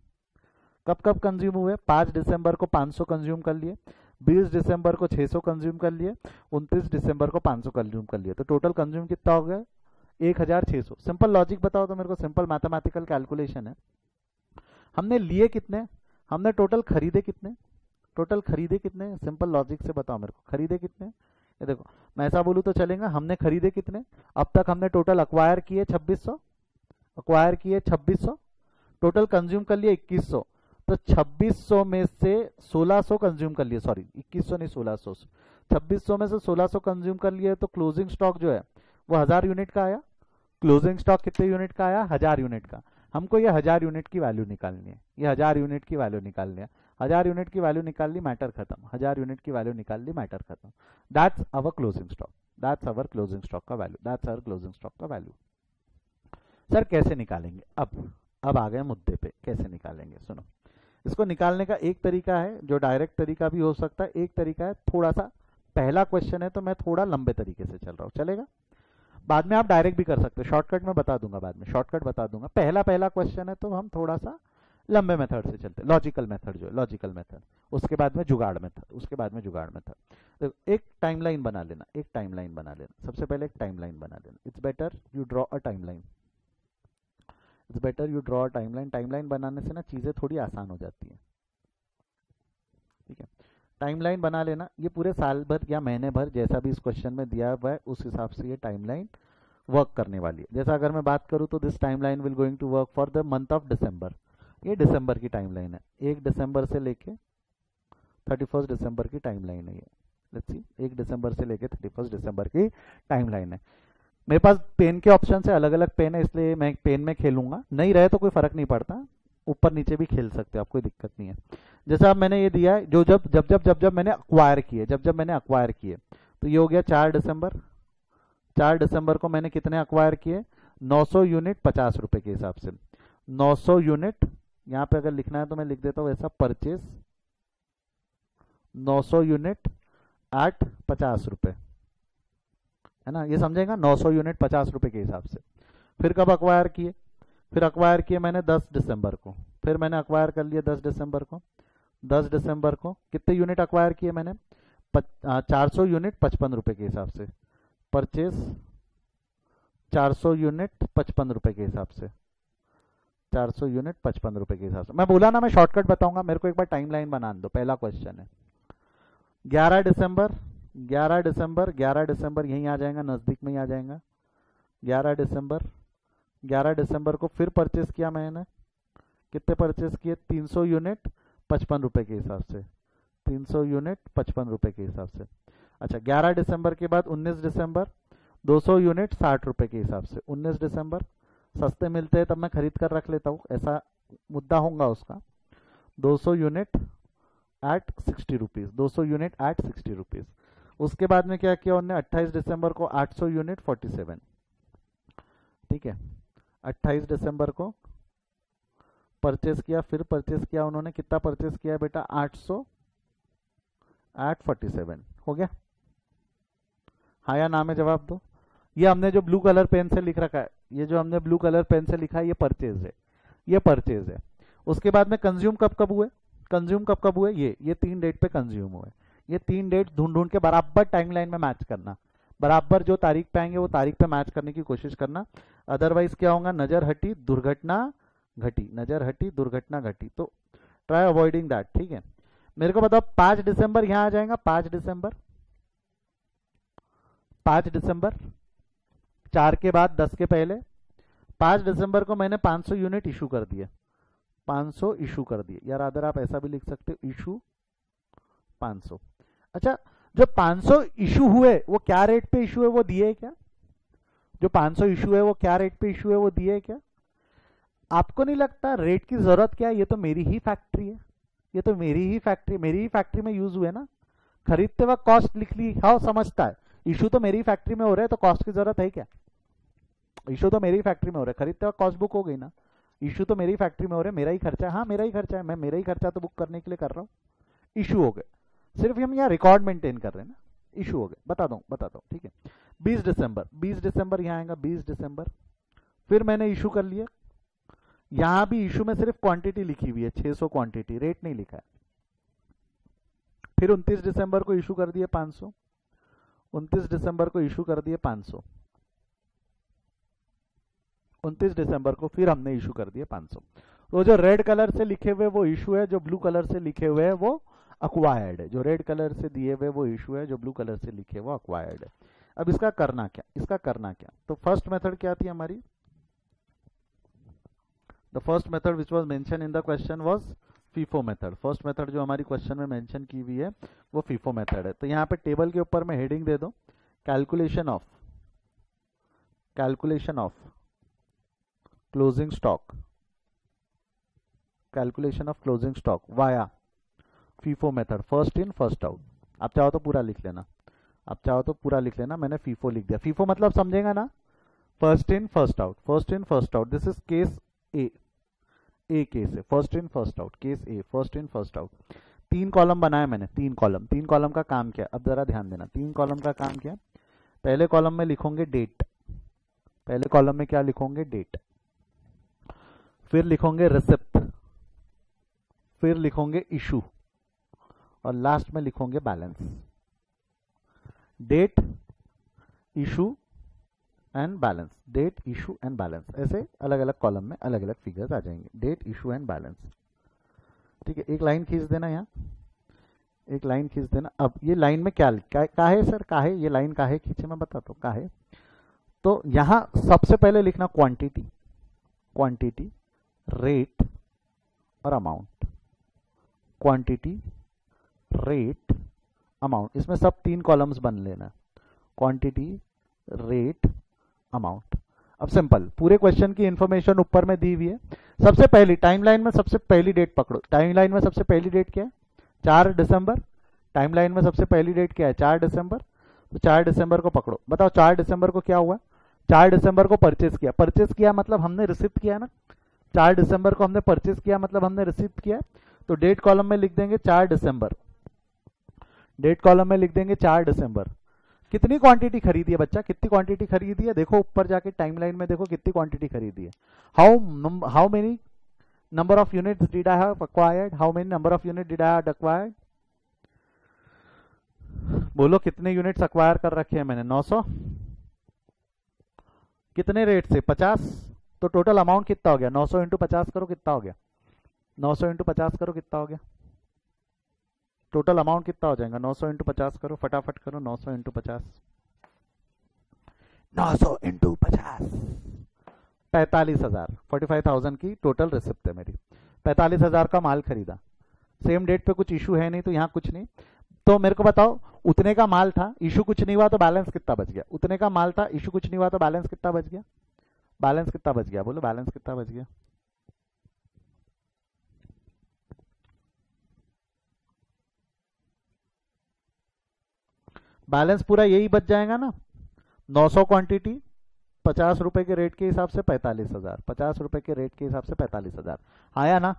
Speaker 1: कब कब कंज्यूम हुए? 5 दिसंबर को 500 कंज्यूम कर लिए, 20 दिसंबर को 600 कंज्यूम कर लिए, 29 दिसंबर को 500 कंज्यूम कर लिए। तो टोटल कंज्यूम कितना हो गया? 1600। सिंपल लॉजिक बताओ तो मेरे को, सिंपल मैथमेटिकल कैलकुलेशन है। हमने लिए कितने, हमने टोटल खरीदे कितने, टोटल खरीदे कितने? सिंपल लॉजिक से बताओ मेरे को, खरीदे कितने? ये देखो, मैं ऐसा बोलूँ तो चलेगा, हमने खरीदे कितने? अब तक हमने टोटल अक्वायर किए 2600, अक्वायर किए 2600, टोटल कंज्यूम कर लिए 2100। तो 2600 में से 1600 कंज्यूम कर लिए, सॉरी 2100 नहीं 1600, 2600 में से 1600 कंज्यूम कर लिए। तो क्लोजिंग स्टॉक जो है वो 1000 यूनिट का आया। क्लोजिंग स्टॉक कितने यूनिट का आया? 1000 यूनिट का। हमको ये 1000 यूनिट की वैल्यू निकालनी है, ये 1000 यूनिट की वैल्यू निकालनी है। 1000 यूनिट की वैल्यू निकाल ली, मैटर खत्म। 1000 यूनिट की वैल्यू निकाल ली, मैटर खत्म। That's our closing stock, that's our closing stock का value, that's our closing stock का वैल्यू। सर कैसे निकालेंगे? अब आ गए मुद्दे पे, कैसे निकालेंगे? सुनो, इसको निकालने का एक तरीका है जो डायरेक्ट तरीका भी हो सकता है, एक तरीका है थोड़ा सा, पहला क्वेश्चन है तो मैं थोड़ा लंबे तरीके से चल रहा हूँ, चलेगा? बाद में आप डायरेक्ट भी कर सकते हो, शॉर्टकट में बता दूंगा, बाद में शॉर्टकट बता दूंगा। पहला क्वेश्चन है तो हम थोड़ा सा लंबे मेथड से चलते हैं, लॉजिकल मेथड जो है, लॉजिकल मेथड, उसके बाद में जुगाड़ मेथड, उसके बाद में जुगाड़ मेथड। देखो, एक टाइमलाइन बना लेना, एक टाइमलाइन बना लेना, सबसे पहले एक टाइमलाइन बना लेना। It's better you draw a timeline, it's better you draw a timeline. Timeline बनाने से ना चीजें थोड़ी आसान हो जाती हैं, ठीक है? टाइमलाइन बना लेना, ये पूरे साल भर या महीने भर जैसा भी इस क्वेश्चन में दिया हुआ है उस हिसाब से ये टाइमलाइन वर्क करने वाली है। जैसा अगर मैं बात करूं तो this timeline will going to work for the month of December. ये दिसंबर की टाइमलाइन है, 1 दिसंबर से लेके 31 दिसंबर की टाइमलाइन है ये। लेट्स सी, 1 दिसंबर से लेके 31 दिसंबर की टाइमलाइन है। मेरे पास पेन के ऑप्शन से अलग अलग पेन है, इसलिए मैं पेन में खेलूंगा, नहीं रहे तो कोई फर्क नहीं पड़ता, ऊपर नीचे भी खेल सकते हो आप, कोई दिक्कत नहीं है। जैसा अब मैंने ये दिया है, जो जब मैंने अक्वायर किए, जब मैंने अक्वायर किए, तो ये हो गया 4 दिसंबर। 4 दिसंबर को मैंने कितने अक्वायर किए? 900 यूनिट 50 रुपए के हिसाब से। 900 यूनिट, यहाँ पे अगर लिखना है तो मैं लिख देता हूँ ऐसा, परचेज 900 यूनिट एट 50 रुपए, है ना, ये समझेगा, 900 यूनिट 50 रुपए के हिसाब से। फिर कब अक्वायर किए? फिर अक्वायर किए मैंने 10 दिसंबर को। फिर मैंने अक्वायर कर लिए 10 दिसंबर को। 10 दिसंबर को कितने यूनिट अक्वायर किए मैंने? 400 यूनिट 55 रुपए के हिसाब से। परचेज 400 यूनिट 55 रुपए के हिसाब से। 400 यूनिट 55 रुपए के हिसाब से। मैं बोला ना मैं शॉर्टकट बताऊंगा, मेरे को एक बार टाइमलाइन बना दो। पहला क्वेश्चन है 11 दिसंबर, 11 दिसंबर, 11 दिसंबर यहीं आ जाएगा, नजदीक में ही आ जाएगा। 11 दिसंबर, 11 दिसंबर को फिर परचेस किया मैंने। कितने परचेस किए? 300 यूनिट 55 रुपए के हिसाब से। 300 यूनिट 55 रुपए के हिसाब से। अच्छा, 11 दिसंबर के बाद 19 दिसंबर 200 यूनिट 60 रुपए के हिसाब से। 19 दिसंबर सस्ते मिलते हैं तब मैं खरीद कर रख लेता हूँ, ऐसा मुद्दा होगा उसका। 200 unit at 60 rupees, 200 unit at 60 rupees. उसके बाद में क्या किया उन्होंने? 28 दिसंबर को 800 यूनिट 47, ठीक है। 28 दिसंबर को परचेस किया। फिर परचेस किया उन्होंने, कितना परचेस किया बेटा? 800 एट 47, हो गया? हाँ या ना में जवाब दो। ये हमने जो ब्लू कलर पेन से लिख रखा है, ये जो हमने ब्लू कलर पेन से लिखा है, ये परचेज है, ये परचेज है। उसके बाद में कंज्यूम कब कब हुए? कंज्यूम कब कब हुए? ये 3 डेट पे कंज्यूम हुए। ये 3 डेट ढूंढ ढूंढ के बराबर टाइमलाइन में मैच करना, बराबर जो तारीख पे आएंगे वो तारीख पे मैच करने की कोशिश करना। अदरवाइज क्या होगा? नजर हटी दुर्घटना घटी, नजर हटी दुर्घटना घटी। तो ट्राई अवॉइडिंग दैट, ठीक है। मेरे को बताओ 5 दिसंबर यहां आ जाएगा। 5 दिसंबर, 5 दिसंबर 4 के बाद 10 के पहले। 5 दिसंबर को मैंने 500 यूनिट इशू कर दिए, 500 इशू कर दिए। यार अदर आप ऐसा भी लिख सकते हो, इशू 500। अच्छा, जो 500 इशू हुए वो क्या रेट पे इशू है वो दिए है क्या? जो 500 इशू है वो क्या रेट पे इशू है वो दिए है क्या? आपको नहीं लगता रेट की जरूरत क्या है? ये तो मेरी ही फैक्ट्री है, ये तो मेरी ही फैक्ट्री में यूज हुए ना। खरीदते वक्त कॉस्ट लिख ली, हाँ समझता है। इशू तो मेरी फैक्ट्री में हो रहा है तो कॉस्ट की जरूरत है क्या? इशू तो मेरी फैक्ट्री में हो रहा है, खरीदते वक्त कॉस्ट बुक हो गई ना। इशू तो मेरी फैक्ट्री में हो रहा है, मेरा ही खर्चा है। हाँ मेरा ही खर्चा है, मैं मेरा ही खर्चा तो बुक करने के लिए कर रहा हूँ। इशू हो गए, सिर्फ हम यहाँ रिकॉर्ड मेंटेन कर रहे हैं ना। इशू हो गए, बता दो, ठीक है। 20 दिसंबर, 20 दिसंबर यहाँ आएगा। 20 दिसंबर फिर मैंने इशू कर लिया। यहां भी इशू में सिर्फ क्वांटिटी लिखी हुई है, 600 क्वांटिटी, रेट नहीं लिखा है। फिर 29 दिसंबर को इशू कर दिए 500। 29 दिसंबर को इशू कर दिए 500। 29 दिसंबर को फिर हमने इशू कर दिए 500। तो जो रेड कलर से लिखे हुए वो इशू है, जो ब्लू कलर से लिखे हुए है वो अक्वायर्ड है। जो रेड कलर से दिए हुए वो इशू है, जो ब्लू कलर से लिखे वो अक्वायर्ड है। अब इसका करना क्या? इसका करना क्या? तो फर्स्ट मेथड क्या थी हमारी? The first method which was mention in the question was FIFO method. First method जो हमारी क्वेश्चन में मेंशन की हुई है वो फीफो मेथड है। तो यहाँ पे टेबल के ऊपर में हेडिंग दे दो, calculation of closing stock, calculation of closing stock via FIFO method, first in first out. आप चाहो तो पूरा लिख लेना, आप चाहो तो पूरा लिख लेना, मैंने फीफो लिख दिया। फीफो मतलब समझेगा ना, first in first out, first in first out. This is case A case है, first in first out, case A, first in first out. 3 column बनाया मैंने, 3 कॉलम। 3 कॉलम का काम क्या? अब जरा ध्यान देना, 3 कॉलम का काम क्या? पहले कॉलम में लिखोगे डेट, पहले कॉलम में क्या लिखोगे? डेट। फिर लिखोगे रिसिप्ट, फिर लिखोगे इशू, और लास्ट में लिखोगे balance. Date, issue and balance, date, issue and balance, ऐसे अलग अलग कॉलम में अलग अलग फिगर्स आ जाएंगे। डेट, इशू एंड बैलेंस, ठीक है। एक लाइन खींच देना, यहाँ एक लाइन खींच देना। अब ये लाइन में क्या काहे सर, काहे ये लाइन काहे खींचे, मैं बताता हूँ काहे। तो यहां सबसे पहले लिखना क्वांटिटी, क्वांटिटी, रेट और अमाउंट। क्वांटिटी, रेट, अमाउंट, इसमें सब 3 कॉलम्स बन लेना, क्वांटिटी, रेट, अमाउंट। अब सिंपल, पूरे क्वेश्चन की इंफॉर्मेशन ऊपर में दी हुई है, सबसे पहली टाइमलाइन में सबसे पहली डेट पकड़ो। टाइमलाइन में सबसे पहली डेट क्या है? 4 दिसंबर। टाइमलाइन में सबसे पहली डेट क्या है? 4 दिसंबर। तो 4 दिसंबर को पकड़ो। बताओ 4 दिसंबर को क्या हुआ? 4 दिसंबर को परचेज किया। परचेज किया मतलब हमने रिसीव किया ना। 4 दिसंबर को हमने परचेज किया मतलब हमने रिसीव किया। तो डेट कॉलम में लिख देंगे 4 दिसंबर। डेट कॉलम में लिख देंगे 4 दिसंबर। कितनी क्वांटिटी खरीदी है बच्चा? कितनी क्वांटिटी खरीदी है? देखो ऊपर जाके टाइमलाइन में देखो कितनी क्वांटिटी खरीदी है। How many number of units did I have acquired? How many number of unit did I have acquired? बोलो कितने यूनिट्स एक्वायर कर रखे हैं मैंने? 900। कितने रेट से? 50। तो टोटल अमाउंट कितना हो गया? 900 इंटू 50 करो, कितना हो गया? 900 इंटू 50 करो, कितना हो गया? टोटल अमाउंट कितना हो जाएगा? 900 इंटू 50 करो, फटाफट करो। 900 इंटू 50, 900 इंटू 50, 45,000। 45,000 की टोटल रिसिप्ट है मेरी। 45,000 का माल खरीदा। सेम डेट पे कुछ इशू है नहीं, तो यहाँ कुछ नहीं। तो मेरे को बताओ, उतने का माल था, इशू कुछ नहीं हुआ, तो बैलेंस कितना बच गया? उतने का माल था, इशू कुछ नहीं हुआ, तो बैलेंस कितना बच गया? बैलेंस कितना बच गया? बोलो बैलेंस कितना बच गया? बैलेंस पूरा यही बच जाएगा ना। 900 क्वांटिटी, 50 रुपए के रेट के हिसाब से 45,000। 50 रुपए के रेट के हिसाब से 45,000 आया ना।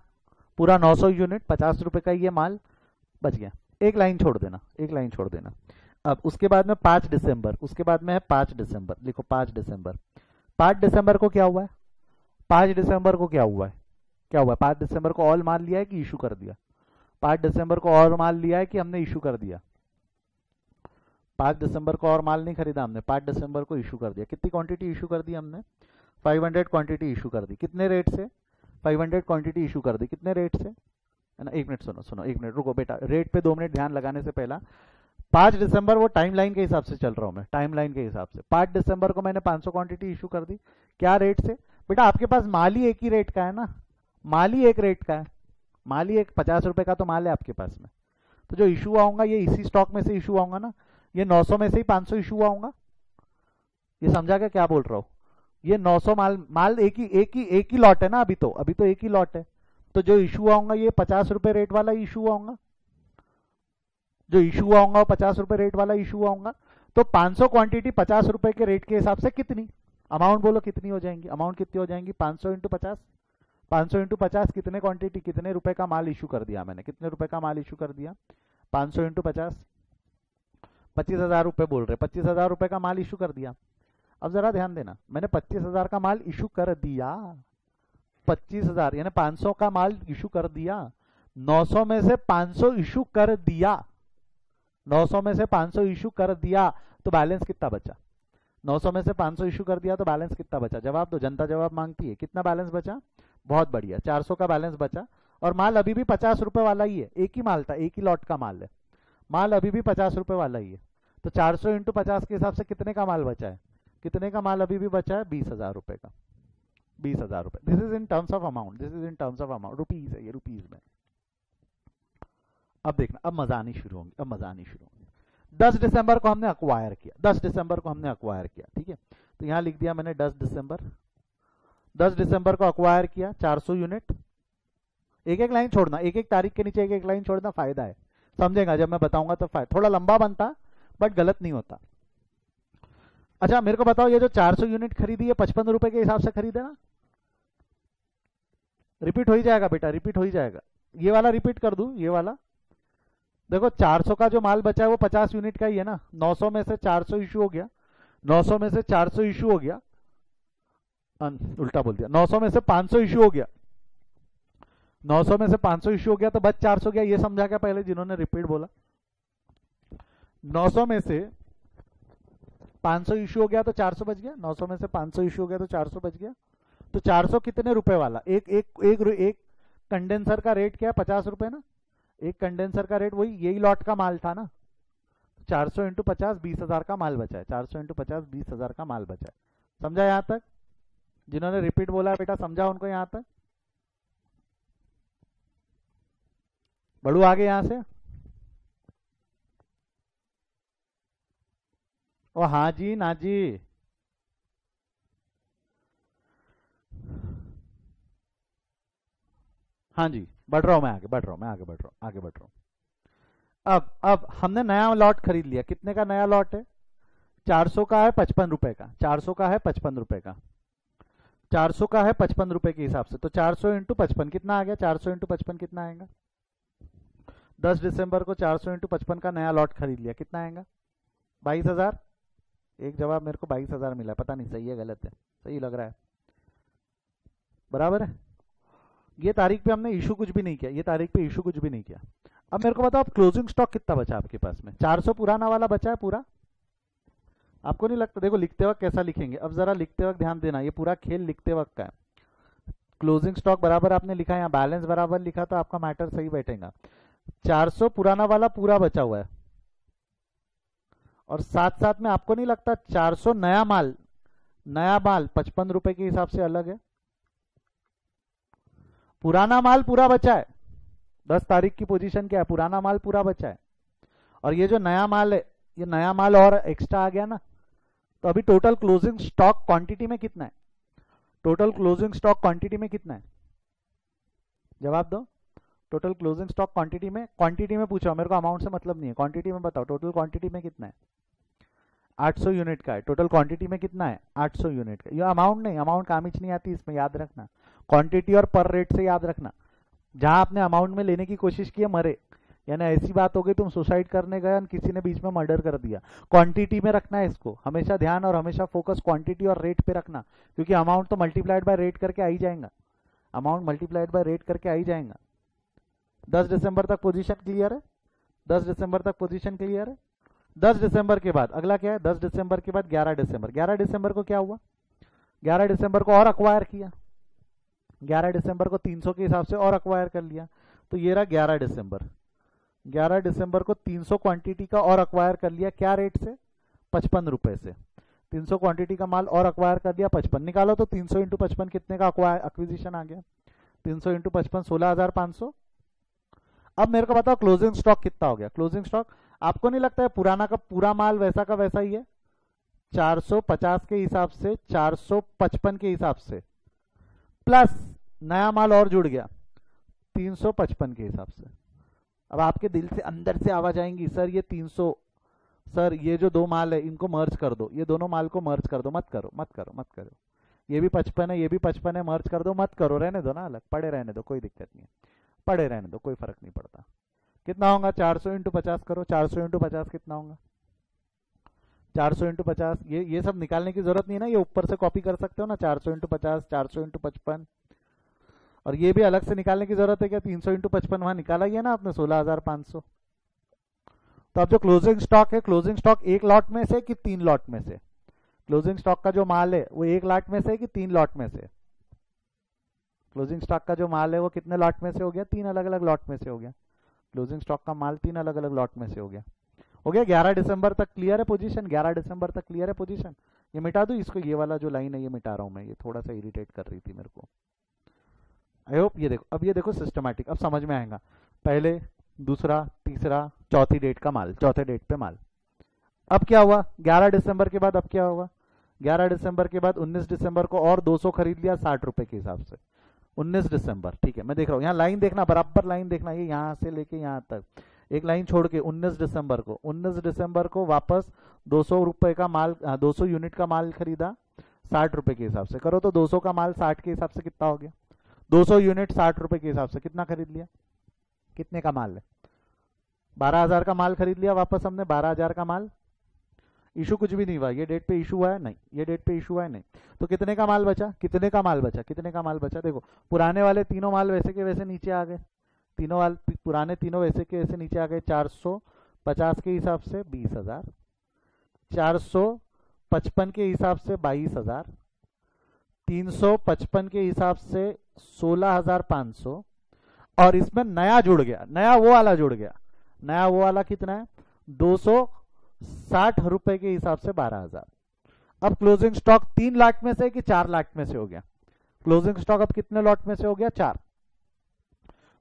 Speaker 1: पूरा 900 यूनिट 50 रुपए का ये माल बच गया। एक लाइन छोड़ देना, एक लाइन छोड़ देना। अब उसके बाद में 5 दिसंबर, उसके बाद में है 5 दिसंबर। लिखो 5 दिसंबर। 5 दिसंबर को क्या हुआ है? 5 दिसंबर को क्या हुआ है? क्या हुआ? 5 दिसंबर को ऑल माल लिया है कि इशू कर दिया? 5 दिसंबर को और माल लिया है कि हमने इशू कर दिया? 5 दिसंबर को और माल नहीं खरीदा हमने, 5 दिसंबर को इशू कर दिया। कितनी क्वांटिटी इशू कर दी हमने? 500 क्वांटिटी इशू कर दी। कितने रेट से? 500 क्वांटिटी इशू कर दी। कितने रेट से? है ना। एक मिनट सुनो, सुनो एक मिनट रुको बेटा, रेट पे 2 मिनट ध्यान लगाने से पहला। 5 दिसंबर, वो टाइमलाइन के हिसाब से चल रहा हूँ मैं, टाइमलाइन के हिसाब से। 5 दिसंबर को मैंने 500 क्वांटिटी इशू कर दी। क्या रेट से? बेटा आपके पास माल ही एक ही रेट का है ना, माल ही एक रेट का है। माल ही एक 50 रुपए का तो माल है आपके पास में। तो जो इशू आऊंगा ये इसी स्टॉक में से इशू आऊंगा ना। ये 900 में से ही 500 इशू आऊंगा। ये समझा क्या बोल रहा हूँ? ये 900 माल, माल एक ही लॉट है ना। अभी तो एक ही लॉट है। तो जो इशू आऊंगा ये 50 रुपए रेट वाला इशू आऊंगा। जो इशू आऊंगा वो 50 रुपए रेट वाला इशू आऊंगा। तो 500 क्वांटिटी 50 रुपए के रेट के हिसाब से कितनी अमाउंट? बोलो कितनी हो जाएंगी? अमाउंट कितनी हो जाएंगी? 500 इंटू 50। 500 इंटू 50 कितने क्वांटिटी, कितने रुपए का माल इशू कर दिया मैंने? कितने रुपए का माल इशू कर दिया? 500 इंटू 50, 25,000 रुपए बोल रहे। 25,000 रुपए का माल इशू कर दिया। अब जरा ध्यान देना, मैंने 25,000 का माल इशू कर दिया। 25,000 यानी 500 का माल इशू कर दिया। 900 में से 500 इशू कर दिया। 900 में से 500 इशू कर दिया तो बैलेंस कितना बचा? 900 में से 500 इशू कर दिया तो बैलेंस कितना बचा? जवाब दो, जनता जवाब मांगती है। कितना बैलेंस बचा? बहुत बढ़िया, 400 का बैलेंस बचा। और माल अभी भी 50 रुपए वाला ही है। एक ही माल था, एक ही लॉट का माल है। माल अभी भी 50 रुपए वाला ही है। तो 400 इंटू 50 के हिसाब से कितने का माल बचा है? कितने का माल अभी भी बचा है? 20,000 रुपए का। 20,000 रुपए। This is in terms of amount, this is in terms of amount. Rupees है ये, रुपीज में। अब देखना, अब मजा आनी शुरू होंगी, अब मजा आनी शुरू होंगी। 10 दिसंबर को हमने अक्वायर किया। 10 दिसंबर को हमने अक्वायर किया, ठीक है। तो यहां लिख दिया मैंने 10 दिसंबर। 10 दिसंबर को अक्वायर किया 400 यूनिट। एक एक लाइन छोड़ना, एक एक तारीख के नीचे एक एक लाइन छोड़ना, फायदा है। समझेगा जब मैं बताऊंगा तो फायदा। थोड़ा लंबा बनता बट गलत नहीं होता। अच्छा मेरे को बताओ, ये जो 400 यूनिट खरीदी है 55 रुपए के हिसाब से खरीदे ना? रिपीट हो ही जाएगा बेटा, रिपीट हो ही जाएगा। ये वाला रिपीट कर दूं, ये वाला देखो। 400 का जो माल बचा है वो 50 यूनिट का ही है ना। 900 में से 400 इशू हो गया। 900 में से 400 इशू हो गया, उल्टा बोल दिया। 900 में से 500 इशू हो गया। 900 में से 500 इशू हो गया तो बच 400 गया। ये समझा क्या पहले जिन्होंने रिपीट बोला? 900 में से 500 इशू हो गया तो 400 बच गया। 900 में से 500 इशू हो गया तो 400 बच गया। तो 400 कितने रुपए वाला? एक कंडेंसर का रेट क्या है? 50 रुपए ना। एक कंडेंसर का रेट वही, यही लॉट का माल था ना। 400 इंटू 50, 20,000 का माल बचा है। 400 इंटू 50, 20,000 का माल बचा है। समझा यहां तक? जिन्होंने रिपीट बोला है बेटा, समझा उनको यहां तक? बढ़ू आगे यहां से। ओ हाँ जी, ना जी। हाँ जी, बढ़ रहा हूं मैं, आगे बढ़ रहा हूं मैं, आगे बढ़ रहा हूं, आगे बढ़ रहा हूं। अब हमने नया लॉट खरीद लिया। कितने का नया लॉट है? 400 का है 55 रुपए का, 400 का है 55 रुपए का, 400 का है 55 रुपए के हिसाब से। तो 400 इंटू 55 कितना आ गया? 400 इंटू 55 कितना आएगा? 10 दिसंबर को 400 इंटू 55 का नया लॉट खरीद लिया, कितना आएगा? 22,000। एक जवाब मेरे को 22,000 मिला, पता नहीं सही है गलत है, सही लग रहा है, बराबर है। ये तारीख पे हमने इशू कुछ भी नहीं किया, ये तारीख पे इशू कुछ भी नहीं किया। अब मेरे को बताओ आप क्लोजिंग स्टॉक कितना बचा आपके पास में? 400 पुराना वाला बचा है पूरा? आपको नहीं लगता? देखो लिखते वक्त कैसा लिखेंगे, अब जरा लिखते वक्त ध्यान देना, ये पूरा खेल लिखते वक्त का है। क्लोजिंग स्टॉक बराबर आपने लिखा है, यहाँ बैलेंस बराबर लिखा, तो आपका मैटर सही बैठेगा। 400 पुराना वाला पूरा बचा हुआ है, और साथ साथ में आपको नहीं लगता 400 नया माल, नया माल 55 रुपए के हिसाब से अलग है? पुराना माल पूरा बचा है, 10 तारीख की पोजीशन क्या है? पुराना माल पूरा बचा है, और ये जो नया माल है, ये नया माल और एक्स्ट्रा आ गया ना। तो अभी टोटल क्लोजिंग स्टॉक क्वांटिटी में कितना है? टोटल क्लोजिंग स्टॉक क्वांटिटी में कितना है? जवाब दो। टोटल क्लोजिंग स्टॉक क्वांटिटी में पूछा, मेरे को अमाउंट से मतलब नहीं है, क्वांटिटी में बताओ। टोटल क्वांटिटी में कितना है? 800 यूनिट का है। टोटल क्वांटिटी में कितना है? 800 यूनिट का। ये अमाउंट नहीं, अमाउंट कामिच नहीं आती इसमें, याद रखना। क्वांटिटी और पर रेट से याद रखना। जहां आपने अमाउंट में लेने की कोशिश की है मरे, यानी ऐसी बात हो गई तुम सुसाइड करने गए और किसी ने बीच में मर्डर कर दिया। क्वांटिटी में रखना है इसको, हमेशा ध्यान और हमेशा फोकस क्वांटिटी और रेट पे रखना, क्योंकि अमाउंट तो मल्टीप्लाइड बाय रेट करके आ ही जाएगा, अमाउंट मल्टीप्लाइड बाय रेट करके आ ही जाएगा। 10 दिसंबर तक पोजीशन क्लियर है? 10 दिसंबर तक पोजीशन क्लियर है? 10 दिसंबर के बाद अगला क्या है? 10 दिसंबर के बाद 11 दिसंबर। 11 दिसंबर को क्या हुआ? 11 दिसंबर को और अक्वायर किया, 11 दिसंबर को 300 के हिसाब से और अक्वायर कर लिया। तो ये रहा 11 दिसंबर। 11 दिसंबर को 300 क्वांटिटी का और अक्वायर कर लिया, क्या रेट से? 55 रुपए से। 300 क्वांटिटी का माल और अक्वायर कर दिया 55। निकालो तो 300 इंटू 55 कितने का एक्विजिशन आ गया? 300 इंटू 55 16,500। अब मेरे को बताओ क्लोजिंग स्टॉक कितना हो गया? क्लोजिंग स्टॉक आपको नहीं लगता है पुराना का पूरा माल वैसा का वैसा ही है? 450 के हिसाब से, 455 के हिसाब से, प्लस नया माल और जुड़ गया 355 के हिसाब से। अब आपके दिल से अंदर से आवाज आएंगी, सर ये 300, सर ये जो दो माल है इनको मर्ज कर दो, ये दोनों माल को मर्ज कर दो। मत करो, मत करो, मत करो। ये भी 55 है, ये भी 55 है, मर्ज कर दो। मत करो, रहने दो ना, अलग पड़े रहने दो, कोई दिक्कत नहीं है, पड़े रहने दो, कोई फर्क नहीं पड़ता। कितना होगा? 400 इंटू 50 करो। 400 इंटू 50 कितना होगा? 400 इंटू 50, ये सब निकालने की जरूरत नहीं है ना, ये ऊपर से कॉपी कर सकते हो ना। 400 इंटू 50, 400 इंटू 55, और ये भी अलग से निकालने की जरूरत है क्या? 300 इंटू 55 वहां निकाला ही है ना आपने, 16,500। तो अब जो क्लोजिंग स्टॉक है, क्लोजिंग स्टॉक एक लॉट में से कि 3 लॉट में से? क्लोजिंग स्टॉक का जो माल है वो एक लॉट में से कि 3 लॉट में से? क्लोजिंग स्टॉक का जो माल है वो कितने लॉट में से हो गया? 3 अलग अलग लॉट में से हो गया। क्लोजिंग स्टॉक का माल 3 अलग अलग लॉट में से हो गया। हो गया। 11 दिसंबर तक क्लियर है पोजीशन? 11 दिसंबर तक क्लियर है पोजीशन? ये मिटा दूं इसको, ये वाला जो लाइन है ये मिटा रहा हूं मैं, ये थोड़ा सा इरिटेट कर रही थी मेरे को। आई होप ये देखो, अब ये देखो सिस्टमैटिक, अब समझ में आएगा। पहले, दूसरा, तीसरा, चौथी डेट का माल, चौथे डेट पे माल। अब क्या हुआ 11 दिसंबर के बाद? अब क्या होगा 11 दिसंबर के बाद? 19 दिसंबर को और 200 खरीद लिया 60 रुपए के हिसाब से। 19 दिसंबर, ठीक है, मैं देख रहा हूँ यहाँ लाइन देखना, बराबर लाइन देखना, ये यहाँ से लेके यहाँ तक एक लाइन छोड़ के 19 दिसंबर को वापस 200 रुपए का माल, 200 यूनिट का माल खरीदा 60 रुपए के हिसाब से। करो तो 200 का माल 60 के हिसाब से कितना हो गया? 200 यूनिट 60 रुपए के हिसाब से कितना खरीद लिया? कितने का माल है? 12,000 का माल खरीद लिया वापस हमने, 12,000 का माल। इशू कुछ भी नहीं हुआ, ये डेट पे इशू हुआ है नहीं, ये डेट पे इशू हुआ है नहीं। तो कितने का माल बचा? कितने का माल बचा? कितने का माल बचा? देखो पुराने वाले तीनों माल वैसे के वैसे नीचे आ गए, तीनों वाल पुराने तीनों वैसे के वैसे नीचे आ गए। 450 के हिसाब से 20,000, 455 के हिसाब से 22,000, 355 के हिसाब से 16,500, और इसमें नया जुड़ गया, नया वो वाला जुड़ गया। नया वो वाला कितना है? 260 रुपए के हिसाब से 12,000। अब क्लोजिंग स्टॉक 3 लाख में से कि 4 लाख में से हो गया? क्लोजिंग स्टॉक अब कितने लॉट में से हो गया? 4।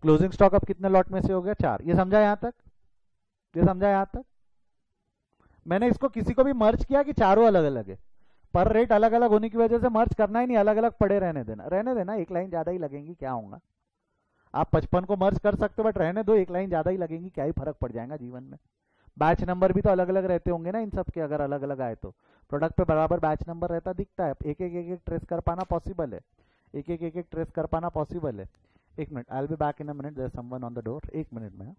Speaker 1: क्लोजिंग स्टॉक अब कितने लॉट में से हो गया? 4। ये समझा यहां तक? ये समझा यहां तक? मैंने इसको किसी को भी मर्ज किया कि चारों अलग अलग है? पर रेट अलग अलग होने की वजह से मर्ज करना ही नहीं, अलग अलग पड़े रहने देना, रहने देना, एक लाइन ज्यादा ही लगेंगी, क्या होगा। आप 55 को मर्ज कर सकते हो, बट रहने दो, एक लाइन ज्यादा ही लगेगी, क्या ही फर्क पड़ जाएगा जीवन में। बैच नंबर भी तो अलग अलग रहते होंगे ना इन सब के, अगर अलग अलग आए तो प्रोडक्ट पे बराबर बैच नंबर रहता दिखता है, एक एक ट्रेस कर पाना पॉसिबल है, एक एक ट्रेस कर पाना पॉसिबल है। एक minute, I will be back in a minute, there is someone on the door, एक मिनट में।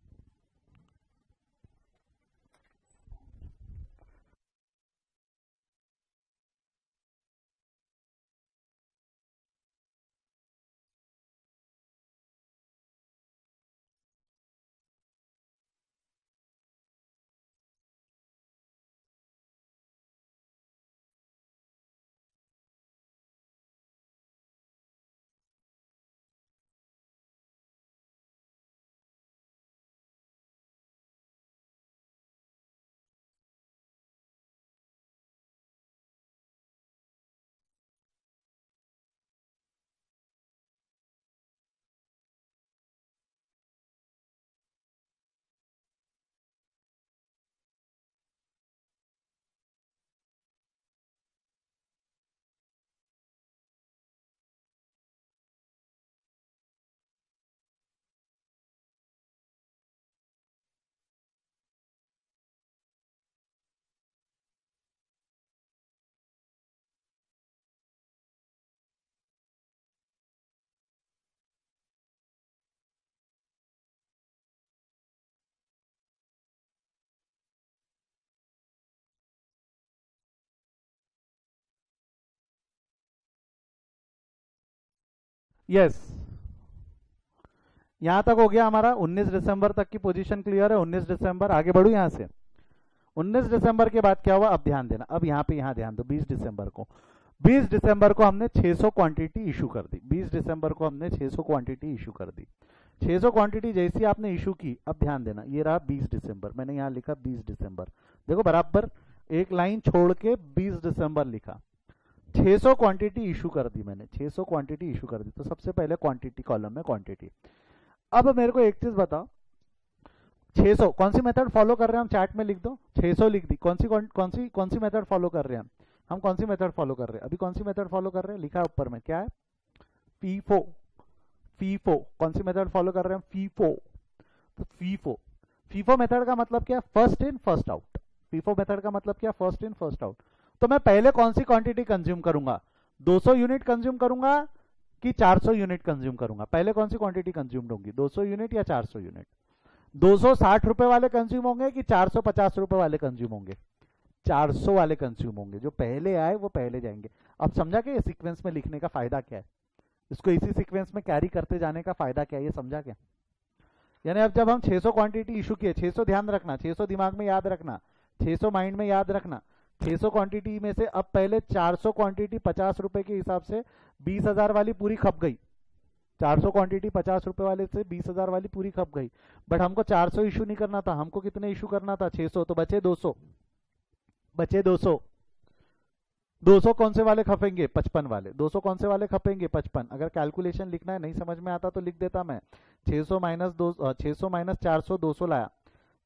Speaker 1: यस, यहां तक हो गया हमारा। 19 दिसंबर तक की पोजीशन क्लियर है। 19 दिसंबर, आगे बढ़ू यहां से। 19 दिसंबर के बाद क्या हुआ, अब ध्यान देना, अब यहाँ पे यहाँ ध्यान दो। 20 दिसंबर को, 20 दिसंबर को हमने 600 क्वांटिटी इशू कर दी। 20 दिसंबर को हमने 600 क्वांटिटी इशू कर दी। 600 क्वांटिटी जैसी आपने इशू की, अब ध्यान देना, ये रहा 20 दिसंबर, मैंने यहाँ लिखा 20 दिसंबर, देखो बराबर एक लाइन छोड़ के 20 दिसंबर लिखा। 600 क्वांटिटी इशू कर दी मैंने, 600 क्वांटिटी इशू कर दी। तो सबसे पहले क्वांटिटी कॉलम में क्वांटिटी। अब मेरे को एक चीज बताओ, 600 कौन सी मेथड फॉलो कर रहे हैं हम, चैट में लिख दो। 600 लिख दी, कौन सी मेथड फॉलो कर रहे हैं हम कौन सी मेथड फॉलो कर रहे हैं, अभी कौन सी मेथड फॉलो कर रहे हैं, लिखा है ऊपर में, क्या है, फीफो। फीफो कौन सी मेथड फॉलो कर रहे हैं, फीफो। तो फीफो, फीफो मेथड का मतलब क्या, first in first out. FIFO method का मतलब क्या, फर्स्ट इन फर्स्ट आउट। तो मैं पहले कौन सी क्वांटिटी कंज्यूम करूंगा, 200 यूनिट कंज्यूम करूंगा कि 400 यूनिट कंज्यूम करूंगा, पहले कौन सी क्वांटिटी कंज्यूम होगी, 200 यूनिट या 400 यूनिट। 260 रुपए वाले कंज्यूम होंगे कि 450 रुपए वाले कंज्यूम होंगे, 400 वाले कंज्यूम होंगे। जो पहले आए वो पहले जाएंगे। अब समझा कि ये सीक्वेंस में लिखने का फायदा क्या है, इसको इसी सीक्वेंस में कैरी करते जाने का फायदा क्या है, ये समझा क्या। यानी अब जब हम 600 क्वांटिटी इशू किए, 600 ध्यान रखना, 600 दिमाग में याद रखना, 600 माइंड में याद रखना। 600 क्वांटिटी में से अब पहले 400 क्वांटिटी 50 रुपए के हिसाब से 20,000 वाली पूरी खप गई। 400 क्वांटिटी 50 रुपए वाले से 20,000 वाली पूरी खप गई। बट हमको 400 इशू नहीं करना था, हमको कितने इशू करना था, 600। तो बचे 200, बचे 200। 200 कौन से वाले खपेंगे, 55 वाले। 200 कौन से वाले खपेंगे, 55। अगर कैलकुलेशन लिखना है, नहीं समझ में आता तो लिख देता मैं, 600 माइनस 400, 200 लाया,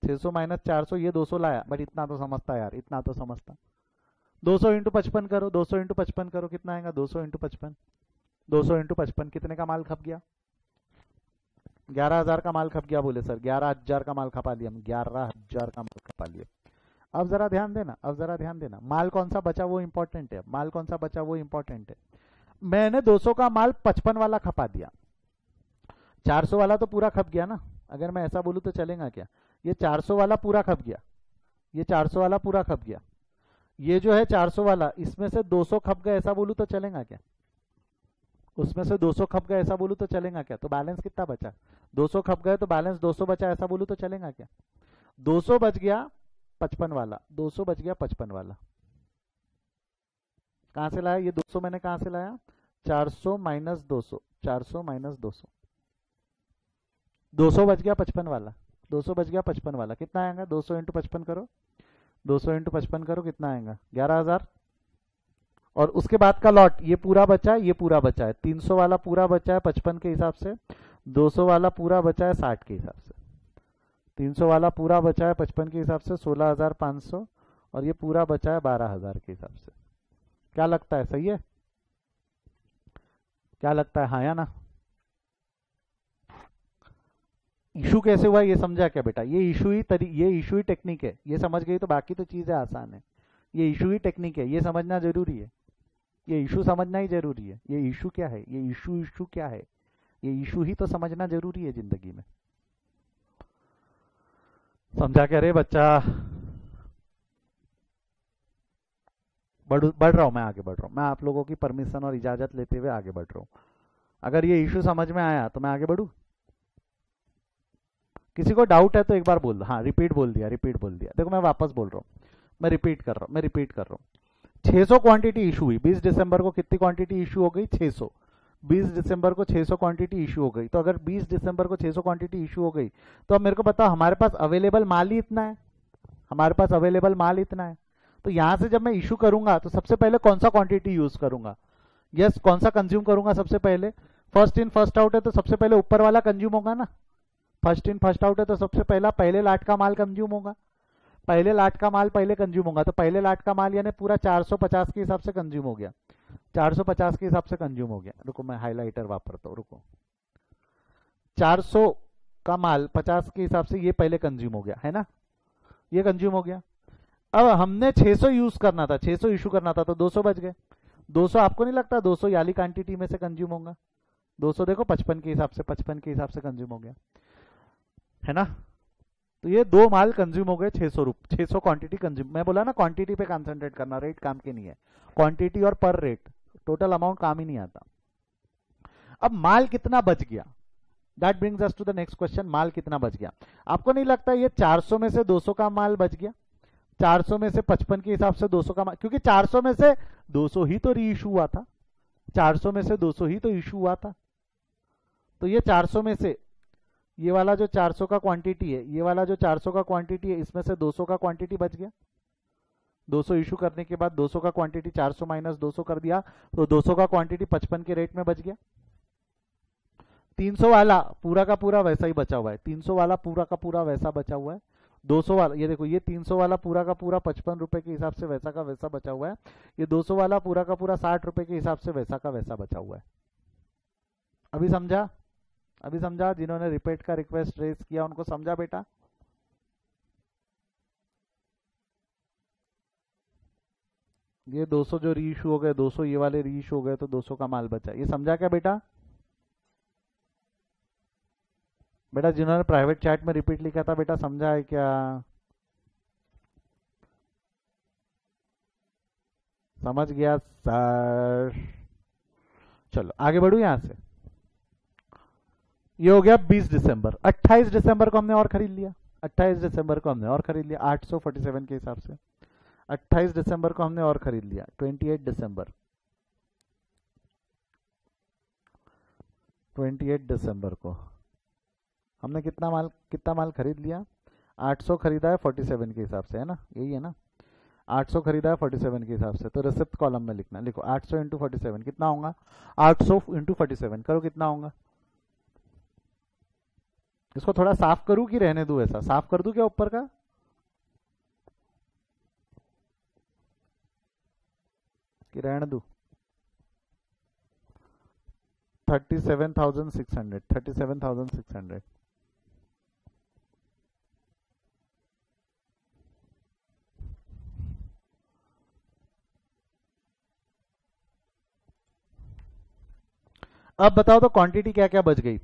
Speaker 1: 600 माइनस 400, ये 200 लाया। बट इतना तो समझता यार, इतना तो समझता। 200 इंटू 55 करो, 200 इंटू 55 करो, कितना आएगा, 200 इंटू 55, 200 इंटू 55 कितने का माल खप गया, 11,000 का माल खप गया। बोले सर 11,000 का माल खपा लिया हम, 11,000 का माल खपा लिया। अब जरा ध्यान देना, अब जरा ध्यान देना, माल कौन सा बचा वो इंपॉर्टेंट है, माल कौन सा बचा वो इंपॉर्टेंट है। मैंने 200 का माल 55 वाला खपा दिया, 400 वाला तो पूरा खप गया ना। अगर मैं ऐसा बोलूं तो चलेगा क्या, ये 400 वाला पूरा खप गया, ये 400 वाला पूरा खप गया। ये जो है 400 वाला, इसमें से 200 खप गए ऐसा बोलूं तो चलेगा क्या, उसमें से 200 खप गए ऐसा बोलूं तो चलेगा क्या। तो बैलेंस कितना बचा, 200 खप गए तो बैलेंस 200 बचा ऐसा बोलूं तो चलेगा क्या। 200 बच गया 55 वाला, 200 बच गया 55 वाला। कहां से लाया ये 200, मैंने कहां से लाया, 400 माइनस 200, 400 माइनस 200, 200 बच गया 55 वाला, 200 बच गया 55 वाला। कितना आएगा, 200 इंटू 55 करो, 200 इंटू 55 करो, कितना आएगा, 11,000। और उसके बाद का लॉट, ये पूरा बचा है, ये पूरा बचा है, 300 वाला पूरा बचा है 55 के हिसाब से, 200 वाला पूरा बचा है 60 के हिसाब से, 300 वाला पूरा बचा है 55 के हिसाब से 16,500, और ये पूरा बचा है 12,000 के हिसाब से। क्या लगता है, सही है, क्या लगता है, हाँ या ना। इशू कैसे हुआ ये समझा क्या बेटा? ये इशू ही टेक्निक है, ये समझ गई तो बाकी तो चीजें आसान है। ये इशू ही टेक्निक है, ये समझना जरूरी है। ये इशू समझना ही जरूरी है। ये इशू क्या है, ये इशू क्या है, ये इशू ही तो समझना जरूरी है जिंदगी में। समझा क्या रे बच्चा? बढ़ रहा हूं मैं, आगे बढ़ रहा हूं मैं, आप लोगों की परमिशन और इजाजत लेते हुए आगे बढ़ रहा हूं। अगर ये इशू समझ में आया तो मैं आगे बढ़ू। किसी को डाउट है तो एक बार बोल दो। हाँ, रिपीट बोल दिया, रिपीट बोल दिया। देखो मैं वापस बोल रहा हूँ, मैं रिपीट कर रहा हूँ। 600 क्वांटिटी इशू हुई 20 दिसंबर को। कितनी क्वांटिटी इशू हो गई? 600। 20 दिसंबर को 600 क्वांटिटी इशू हो गई। तो अगर 20 दिसंबर को 600 क्वांटिटी इशू हो गई तो अब मेरे को बताओ हमारे पास अवेलेबल माल ही इतना है। हमारे पास अवेलेबल माल इतना है, तो यहां से जब मैं इशू करूंगा तो सबसे पहले कौन सा क्वांटिटी यूज करूंगा? यस, कौन सा कंज्यूम करूंगा सबसे पहले? फर्स्ट इन फर्स्ट आउट है तो सबसे पहले ऊपर वाला कंज्यूम होगा ना। फर्स्ट इन फर्स्ट आउट है तो सबसे पहला पहले लाट का माल कंज्यूम होगा। पहले लाट का माल पहले कंज्यूम होगा, तो पहले लाट का माल यानी पूरा 450 के हिसाब से कंज्यूम हो गया। 450 के हिसाब से कंज्यूम हो गया। रुको मैं हाइलाइटर वापरता हूँ, रुको। 400 का माल 50 के हिसाब से ये पहले कंज्यूम हो गया है ना, ये कंज्यूम हो गया। अब हमने 600 यूज करना था, 600 इशू करना था, तो 200 बच गए। 200 आपको नहीं लगता 200 याली क्वांटिटी में से कंज्यूम होगा? 200 देखो 55 के हिसाब से, 55 के हिसाब से कंज्यूम हो गया है ना। तो ये दो माल कंज्यूम हो गए 600 क्वांटिटी कंज्यूम। मैं बोला ना क्वांटिटी पे कंसंट्रेट करना, रेट काम की नहीं है। क्वांटिटी और पर रेट, टोटल अमाउंट काम ही नहीं आता। अब माल कितना बच गया? That brings us to the next question, माल कितना बच गया? आपको नहीं लगता ये 400 में से 200 का माल बच गया? 400 में से 55 के हिसाब से 200 का माल, क्योंकि 400 में से 200 ही तो री इशू हुआ था। 400 में से 200 ही तो इशू हुआ था। तो ये 400 में से ये वाला जो 400 का क्वांटिटी है, ये वाला जो 400 का क्वांटिटी है, इसमें से 200 का क्वांटिटी बच गया। 200 इशू करने के बाद 200 का क्वांटिटी 400 माइनस 200 कर दिया, तो 200 का क्वांटिटी 55 के रेट में बच गया। 300 वाला पूरा का पूरा वैसा ही बचा हुआ है। 300 वाला पूरा का पूरा वैसा बचा हुआ है। 200 वाला, ये देखो, ये 300 वाला पूरा का पूरा 55 रुपए के हिसाब से वैसा का वैसा बचा हुआ है। ये 200 वाला पूरा का पूरा 60 रुपए के हिसाब से वैसा का वैसा बचा हुआ है। अभी समझा? अभी समझा? जिन्होंने रिपीट का रिक्वेस्ट रेज किया उनको समझा बेटा? ये 200 जो री इशू हो गए, 200 ये वाले री इशू हो गए, तो 200 का माल बचा। ये समझा क्या बेटा? बेटा जिन्होंने प्राइवेट चैट में रिपीट लिखा था बेटा, समझा है क्या? समझ गया सर? चलो आगे बढ़ू यहां से। ये हो गया 20 दिसंबर। 28 दिसंबर को हमने और खरीद लिया। 28 दिसंबर को हमने और खरीद लिया 847 के हिसाब से। 28 दिसंबर को हमने और खरीद लिया। 28 दिसंबर, 28 दिसंबर को हमने कितना माल खरीद लिया? 800 खरीदा है 47 के हिसाब से, है ना, यही है ना। 800 खरीदा है 47 के हिसाब से, तो रिसिप्ट कॉलम में लिखना। लिखो 800 इंटू 47 कितना होगा? 800 इंटू 47 करो, कितना होगा? इसको थोड़ा साफ करूं कि रहने दूं? ऐसा साफ कर दूं क्या ऊपर का? कि रहने दूं? 37,600, 37,600। अब बताओ तो क्वांटिटी क्या क्या बच गई?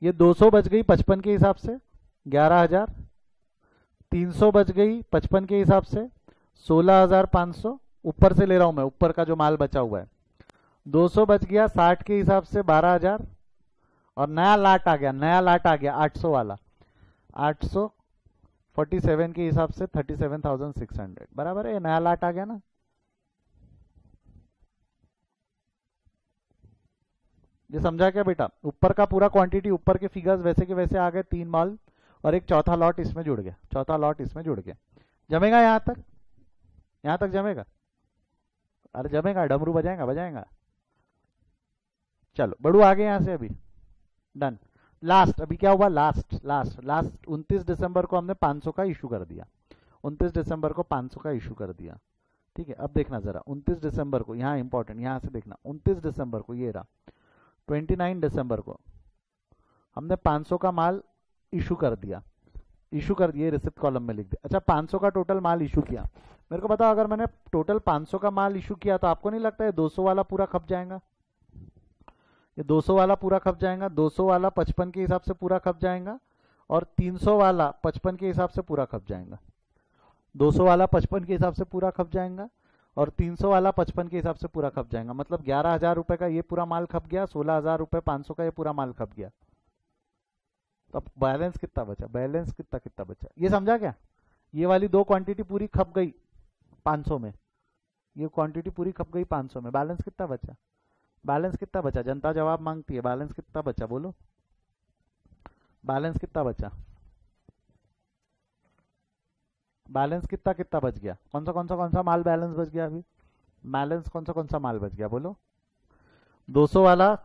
Speaker 1: ये 200 बच गई 55 के हिसाब से 11,000। 300 बच गई 55 के हिसाब से 16,500। ऊपर से ले रहा हूं मैं, ऊपर का जो माल बचा हुआ है। 200 बच गया 60 के हिसाब से 12,000। और नया लाट आ गया, नया लाट आ गया 800 वाला। 847 के हिसाब से 37,600 बराबर है। नया लाट आ गया ना। ये समझा क्या बेटा? ऊपर का पूरा क्वांटिटी, ऊपर के फिगर्स वैसे के वैसे आ गए। 3 माल और एक चौथा लॉट इसमें जुड़ गया। चौथा लॉट इसमें जुड़ गया। जमेगा यहां तक? यहां तक जमेगा? अरे जमेगा, डमरू बजाएगा बजाएगा। चलो बढ़ू आगे यहां से। अभी डन। लास्ट अभी क्या हुआ? लास्ट 29 दिसंबर को हमने 500 का इशू कर दिया। 29 दिसंबर को 500 का इशू कर दिया। ठीक है, अब देखना जरा 29 दिसंबर को, यहाँ इंपॉर्टेंट, यहाँ से देखना। 29 दिसंबर को ये रहा। 29 दिसंबर को हमने 500 का माल इशू कर दिया, इशू कर दिया, रिसिप्ट कॉलम में लिख दिया। अच्छा 500 का टोटल माल इशू किया, मेरे को बताओ अगर मैंने टोटल 500 का माल इशू किया तो आपको नहीं लगता है 200 वाला पूरा खप जाएगा? ये 200 वाला पूरा खप जाएगा, 200 वाला 55 के हिसाब से पूरा खप जाएगा, और 300 वाला 55 के हिसाब से पूरा खप जाएगा। 200 वाला 55 के हिसाब से पूरा खप जाएगा, और 300 वाला 55 के हिसाब से पूरा खप जाएगा। मतलब 11,000 रुपए का ये पूरा माल खप गया, 16,000 रुपए 500 का ये पूरा माल खप गया। तो अब बैलेंस कितना बचा, बैलेंस कितना बचा, ये समझा क्या? ये वाली दो क्वांटिटी पूरी खप गई 500 में, ये क्वांटिटी पूरी खप गई 500 में, बैलेंस कितना बचा? बैलेंस कितना बचा? जनता जवाब मांगती है, बैलेंस कितना बचा बोलो, बैलेंस कितना बचा? बैलेंस कितना बच गया? कौन सा माल बैलेंस बच गया अभी? बैलेंस कौन सा माल बच गया बोलो? 200 वाला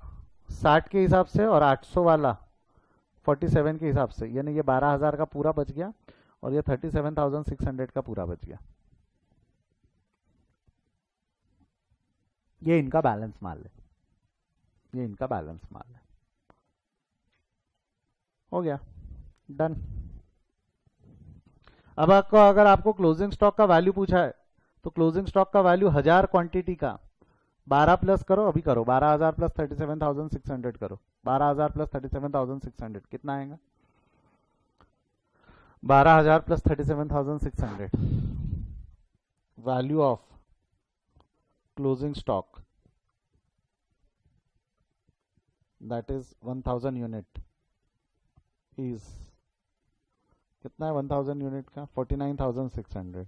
Speaker 1: 60 के हिसाब से और 800 वाला 47 के हिसाब से, यानी ये 12,000 का पूरा बच गया और ये 37,600 का पूरा बच गया। ये इनका बैलेंस माल है, ये इनका बैलेंस माल है। हो गया, डन। अब आपको अगर आपको क्लोजिंग स्टॉक का वैल्यू पूछा है तो क्लोजिंग स्टॉक का वैल्यू 1000 क्वांटिटी का 12 प्लस करो, अभी करो 12,000 प्लस 37,600 करो, 12,000 प्लस 37,600 कितना आएगा? 12,000 plus 37,600 value of closing stock that is 1000 unit is कितना है? 1000 यूनिट का 49,600,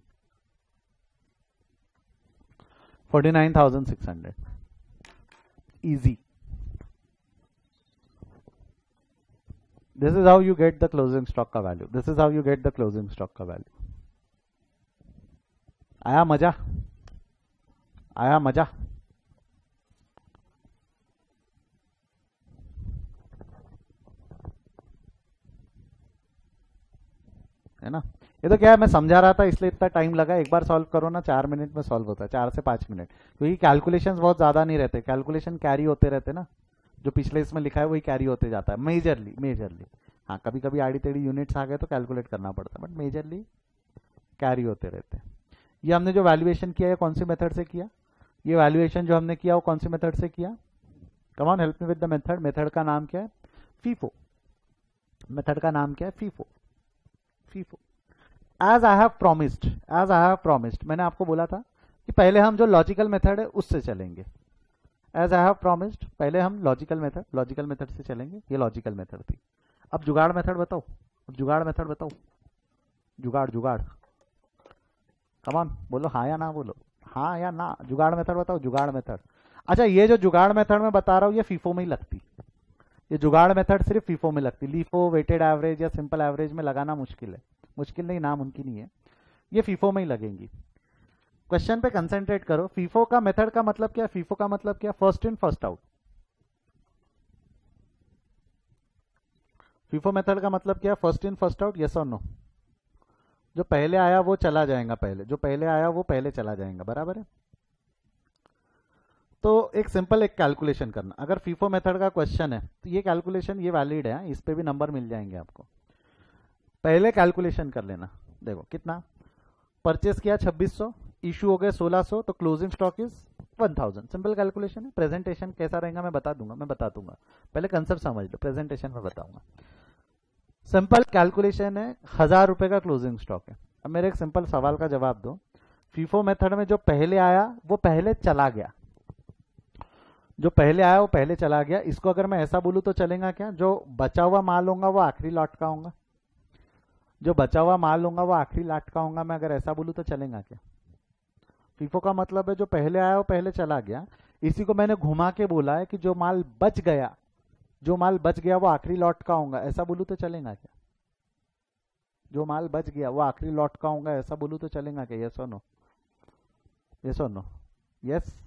Speaker 1: 49,600 easy. This is how you get the closing stock का value. This is how you get the closing stock का value. आया मजा? आया मजा? है ना? ये तो क्या है, मैं समझा रहा था इसलिए इतना टाइम लगा। एक बार सॉल्व करो ना 4 मिनट में सॉल्व होता है, 4 से 5 मिनट, क्योंकि कैलकुलेशंस बहुत ज़्यादा नहीं रहते, कैलकुलेशन कैरी होते रहते ना, जो पिछले इसमें लिखा है वही कैरी होते जाता है मेजरली। हाँ कभी कभी आड़ी टेढ़ी यूनिट्स आ गए तो कैलकुलेट करना पड़ता है, बट मेजरली कैरी होते रहते हैं। ये हमने जो वैल्यूएशन किया है कौन सी मेथड से किया? ये वैल्यूएशन जो हमने किया वो कौन सी मेथड से किया? कम on help me with the method. Method का नाम क्या है? फीफो। मेथड का नाम क्या है? FIFO. FIFO. As I have promised, मैंने आपको बोला था कि पहले हम जो लॉजिकल मेथड है उससे चलेंगे। एज आई हैव प्रॉमिस्ड, पहले हम लॉजिकल मेथड से चलेंगे। ये लॉजिकल मेथड थी। अब जुगाड़ मेथड बताओ, जुगाड़ कम ऑन बोलो, हाँ या ना बोलो, हाँ या ना। जुगाड़ मेथड बताओ, जुगाड़ मेथड। अच्छा ये जो जुगाड़ मेथड में बता रहा हूँ ये फीफो में ही लगती, ये जुगाड़ मेथड सिर्फ फीफो में लगती। लीफो, वेटेड एवरेज या सिंपल एवरेज में लगाना मुश्किल है, मुश्किल नहीं नामुमकिन ही है, ये फीफो में ही लगेंगी। क्वेश्चन पे कंसंट्रेट करो। फीफो का मेथड का मतलब क्या? फीफो का मतलब क्या? First in first out. FIFO method का मतलब क्या? First in first out, yes और नो? जो पहले आया वो चला जाएगा, जो पहले आया वो पहले चला जाएगा, बराबर है? तो एक सिंपल एक कैलकुलेशन करना। अगर फीफो मेथड का क्वेश्चन है तो ये कैलकुलेशन ये वैलिड है, इस पे भी नंबर मिल जाएंगे आपको। पहले कैलकुलेशन कर लेना। देखो कितना परचेस किया 2600, इशू हो गए 1600, तो closing stock is 1000। Simple calculation है। प्रेजेंटेशन कैसा रहेगा मैं बता दूंगा, पहले कंसेप्ट समझ लो, प्रेजेंटेशन में बताऊंगा। सिंपल कैलकुलेशन है, 1000 रुपए का क्लोजिंग स्टॉक है। अब मेरे एक सिंपल सवाल का जवाब दो। फीफो मेथड में जो पहले आया वो पहले चला गया, जो पहले आया वो पहले चला गया। इसको अगर मैं ऐसा बोलूं तो चलेगा क्या? जो बचा हुआ माल होगा वो आखिरी लॉट का होगा, जो बचा हुआ माल होगा वो आखिरी लॉट का होगा। मैं अगर ऐसा बोलूं तो चलेगा क्या? फीफो का मतलब है जो पहले आया वो पहले चला गया। इसी को मैंने घुमा के बोला है कि जो माल बच गया वो आखिरी लॉट का होगा, ऐसा बोलूं तो चलेगा क्या? जो माल बच गया वो आखिरी लॉट का होगा, ऐसा बोलूं तो चलेगा क्या? यस और नो? यस और नो? यस।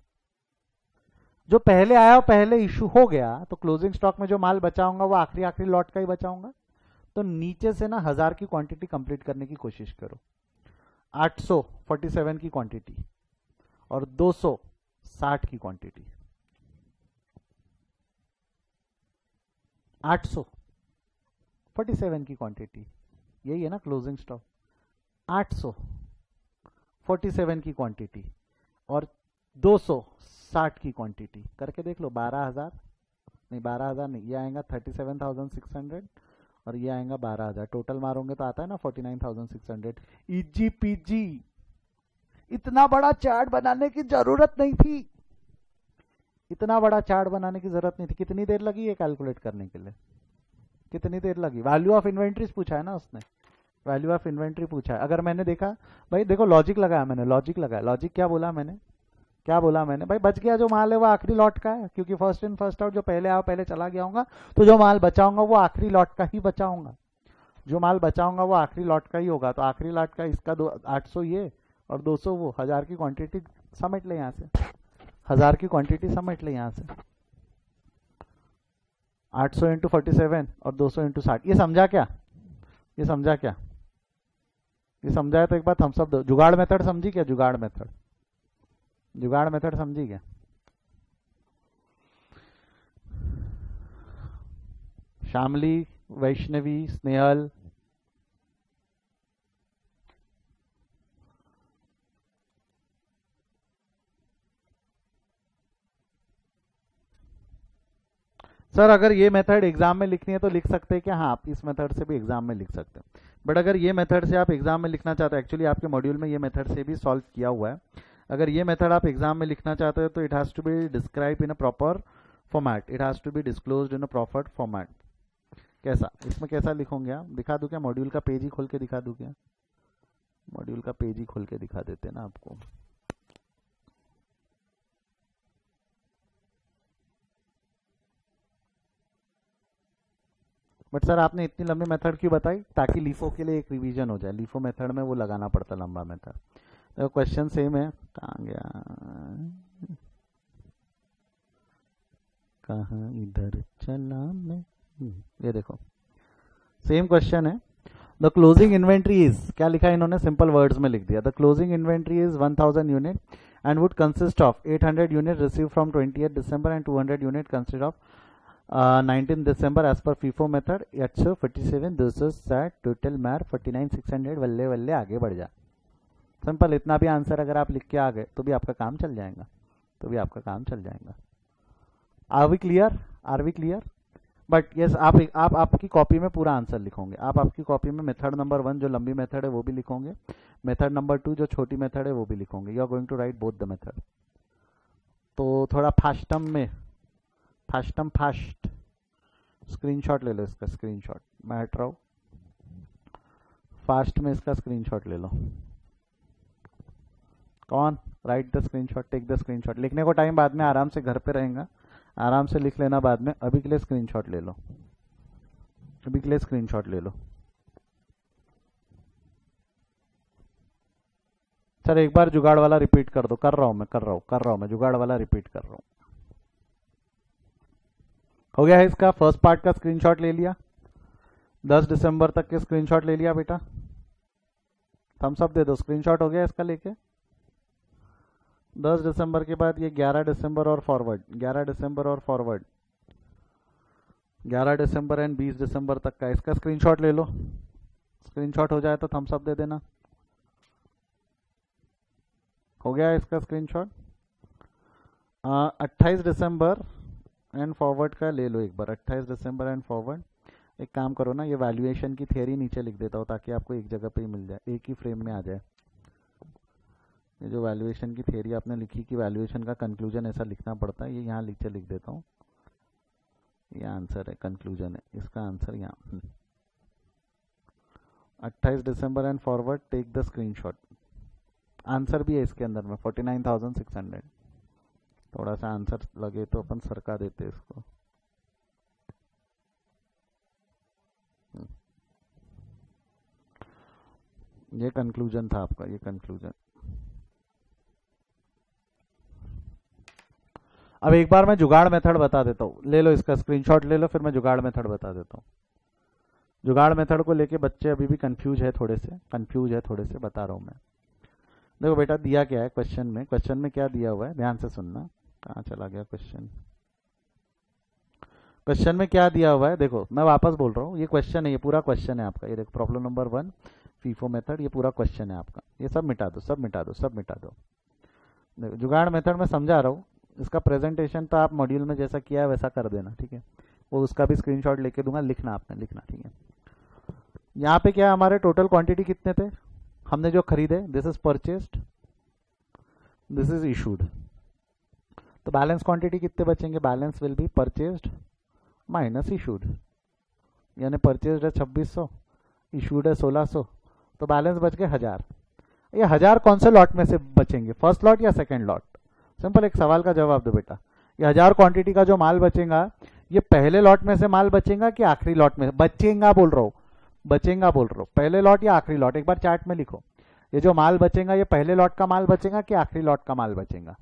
Speaker 1: जो पहले आया वो पहले इशू हो गया, तो क्लोजिंग स्टॉक में जो माल बचा होगा वो आखिरी लॉट का ही बचा होगा। तो नीचे से ना 1000 की क्वांटिटी कंप्लीट करने की कोशिश करो। 847 की क्वांटिटी और 260 की क्वांटिटी। 800 47 की क्वांटिटी, यही है ना क्लोजिंग स्टॉक। 800 47 की क्वांटिटी और 260 की क्वांटिटी करके देख लो। 12,000 नहीं, 12,000 नहीं, ये आएगा 37,600 और ये आएगा 12,000। टोटल मारोगे तो आता है ना 49,600। Easy PG. इतना बड़ा चार्ट बनाने की जरूरत नहीं थी, इतना बड़ा चार्ट बनाने की जरूरत नहीं थी। कितनी देर लगी ये कैलकुलेट करने के लिए, कितनी देर लगी? वैल्यू ऑफ इन्वेंट्रीज पूछा है ना उसने, वैल्यू ऑफ इन्वेंट्री पूछा है। अगर मैंने देखा भाई, देखो लॉजिक लगाया मैंने, लॉजिक लगाया। लॉजिक क्या बोला मैंने, क्या बोला मैंने? भाई बच गया जो माल है वो आखिरी लॉट का है, क्योंकि फर्स्ट इन फर्स्ट आउट, जो पहले आओ पहले चला गया होगा, तो जो माल बचाऊंगा वो आखिरी लॉट का ही बचाऊंगा। जो माल बचाऊंगा वो आखिरी लॉट का ही होगा। तो आखिरी लॉट का इसका 800 ये और 200 वो, 1000 की क्वांटिटी समेट ले यहाँ से, 1000 की क्वांटिटी समेट ले यहाँ से। 800 इंटू 47 और 200 इंटू 60। ये समझा क्या, ये समझा क्या? ये समझा है तो एक बात हम सब जुगाड़ मेथड समझी क्या? जुगाड़ मेथड, जुगाड़ मेथड समझी क्या? शामली, वैष्णवी, स्नेहल, सर अगर ये मेथड एग्जाम में लिखनी है तो लिख सकते हैं क्या? हाँ, आप इस मेथड से भी एग्जाम में लिख सकते हैं। बट अगर ये मेथड से आप एग्जाम में लिखना चाहते हैं, एक्चुअली आपके मॉड्यूल में ये मेथड से भी सॉल्व किया हुआ है। अगर ये मेथड आप एग्जाम में लिखना चाहते हो तो it has to be describe in a proper format, it has to be disclosed in a proper format. कैसा, इसमें कैसा लिखोगे आप? दिखा दूं क्या? मॉड्यूल का पेज ही खोल के दिखा दूं क्या? मॉड्यूल का पेज ही खोल के दिखा देते ना आपको। बट सर आपने इतनी लंबी मेथड क्यों बताई? ताकि लीफो के लिए एक रिवीजन हो जाए। लीफो मेथड में वो लगाना पड़ता लंबा मेथड। तो क्वेश्चन सेम है, कहाँ गया, कहाँ इधर चला मैं, ये देखो सेम क्वेश्चन है। द क्लोजिंग इन्वेंट्री इज, क्या लिखा है इन्होंने? सिंपल वर्ड्स में लिख दिया। The closing inventory is 1000 unit and would consist of 800 unit receive from 28 December and 200 unit consist of 19 December as per FIFO method. 847 260 total मार 49,600। वल्ले वल्ले आगे बढ़ जा। सिंपल, इतना भी आंसर अगर आप लिख के आ गए तो भी आपका काम चल जाएगा, तो भी आपका काम चल जाएगा। Are we clear, are we clear? But yes, आप आपकी कॉपी में पूरा आंसर लिखोगे। आप आपकी कॉपी में मेथड नंबर 1 जो लंबी मेथड है वो भी लिखोगे, मेथड नंबर 2 जो छोटी मेथड है वो भी लिखोगे। You are going to write both the method. तो थोड़ा फास्टम में, फास्टम फास्ट स्क्रीनशॉट ले लो इसका, स्क्रीनशॉट मैं हट रहा हूँ। फास्ट में इसका स्क्रीनशॉट ले लो। कौन? Write the screenshot, take the screenshot. लिखने को टाइम बाद में आराम से घर पे रहेगा, आराम से लिख लेना बाद में। अभी के लिए स्क्रीनशॉट ले लो, अभी के लिए स्क्रीनशॉट ले लो। सर एक बार जुगाड़ वाला रिपीट कर दो। कर रहा हूं मैं, कर रहा हूं मैं, जुगाड़ वाला रिपीट कर रहा हूं। हो गया है इसका फर्स्ट पार्ट का स्क्रीनशॉट ले लिया, 10 दिसंबर तक के स्क्रीनशॉट ले लिया बेटा। थम्स अप दे दो, स्क्रीनशॉट हो गया इसका लेके। 10 दिसंबर के बाद ये 11 दिसंबर और फॉरवर्ड, 11 दिसंबर और फॉरवर्ड, 11 दिसंबर एंड 20 दिसंबर तक का इसका स्क्रीनशॉट ले लो। स्क्रीनशॉट हो जाए तो थम्स अप दे देना। हो गया इसका स्क्रीनशॉट। 28 दिसंबर एंड फॉरवर्ड का ले लो एक बार, 28 दिसंबर एंड फॉरवर्ड। एक काम करो ना, ये वैल्यूएशन की थियरी नीचे लिख देता हूँ ताकि आपको एक जगह पे ही मिल जाए, एक ही फ्रेम में आ जाए। ये जो वैल्यूएशन की थियरी आपने लिखी कि वैल्यूएशन का कंक्लूजन ऐसा लिखना पड़ता है, ये यहाँ नीचे लिख देता हूँ। ये आंसर है, कंक्लूजन है इसका आंसर यहाँ। 28 December and forward, take the screenshot. Answer भी है इसके अंदर में 49,600। थोड़ा सा आंसर लगे तो अपन सरका देते इसको। ये कंक्लूजन था आपका, ये कंक्लूजन। अब एक बार मैं जुगाड़ मेथड बता देता हूँ, ले लो इसका स्क्रीनशॉट ले लो, फिर मैं जुगाड़ मेथड बता देता हूँ। जुगाड़ मेथड को लेके बच्चे अभी भी कंफ्यूज है, थोड़े से कंफ्यूज है, थोड़े से बता रहा हूँ मैं। देखो बेटा दिया क्या है क्वेश्चन में, क्वेश्चन में क्या दिया हुआ है ध्यान से सुनना। कहाँ चला गया क्वेश्चन? क्वेश्चन में क्या दिया हुआ है देखो, मैं वापस बोल रहा हूँ, ये क्वेश्चन है, ये पूरा क्वेश्चन है आपका, ये देखो प्रॉब्लम नंबर 1 फीफो मेथड, ये पूरा क्वेश्चन है आपका, ये सब मिटा दो, सब मिटा दो, सब मिटा दो। देखो जुगाड़ मेथड में समझा रहा हूँ, इसका प्रेजेंटेशन तो आप मॉड्यूल में जैसा किया है वैसा कर देना, ठीक है। वो उसका भी स्क्रीनशॉट लेके दूंगा, लिखना आपने, लिखना, ठीक है। यहाँ पे क्या हमारे टोटल क्वांटिटी कितने थे, हमने जो खरीदे, this is purchased, this is issued, तो बैलेंस क्वांटिटी कितने बचेंगे, balance will be purchased minus issued, यानी परचेस्ड है 2600, इशूड है 1600, तो बैलेंस बच गए 1000। ये 1000 कौन से लॉट में से बचेंगे, फर्स्ट लॉट या सेकंड लॉट, सिंपल एक सवाल का जवाब दो बेटा। ये 1000 क्वांटिटी का जो माल बचेगा, ये पहले लॉट में से माल बचेगा कि आखिरी लॉट में, बचेगा बोल रहा हूँ, बचेगा बोल रहा हूँ, पहले लॉट या आखिरी लॉट, एक बार चार्ट में लिखो। ये जो माल बचेगा ये पहले लॉट का माल बचेगा कि आखिरी लॉट का माल बचेगा,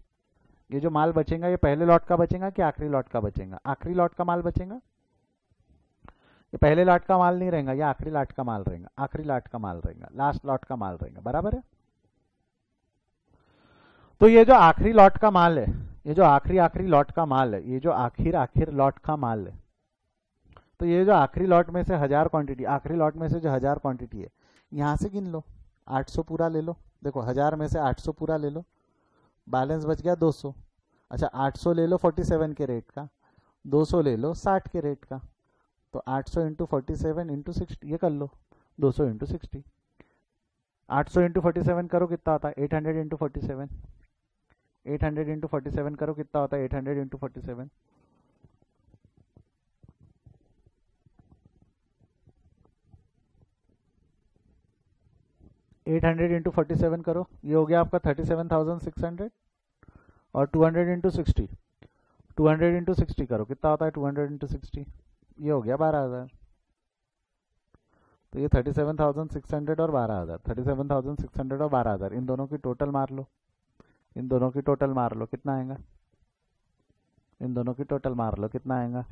Speaker 1: ये जो माल बचेगा ये पहले लॉट का बचेगा कि आखिरी लॉट का बचेगा, आखिरी लॉट का माल बचेगा, ये पहले लॉट का माल नहीं रहेगा, ये आखिरी लॉट का माल रहेगा, आखिरी लॉट का माल रहेगा, लास्ट लॉट का माल रहेगा, बराबर है। तो ये जो आखिरी लॉट का माल है, ये जो आखिरी लॉट का माल है, ये जो आखिर लॉट का माल है, तो ये जो आखिरी लॉट में से 1000 क्वांटिटी, आखिरी लॉट में से जो 1000 क्वांटिटी है, यहाँ से गिन लो, 800 पूरा ले लो, देखो 1000 में से 800 पूरा ले लो, बैलेंस बच गया 200। अच्छा 800 ले लो 47 के रेट का, 200 ले लो 60 के रेट का, तो 800 इंटू 47 इंटू 60, ये कर लो 200 इंटू 60, 800 इंटू 47 करो कितना होता है 800 इंटू 47, 800 इंटू 47 करो कितना होता है 800 इंटू 47, 800 इंटू 47 करो, ये हो गया आपका 37,600, और 200 इंटू 60, 200 इंटू 60 करो कितना होता है 200 इंटू 60, ये हो गया 12,000। तो ये 37,600 और 12,000, 37,600 और 12,000, इन दोनों की टोटल मार लो, इन दोनों की टोटल मार लो कितना आएगा, इन दोनों की टोटल मार लो कितना आएगा,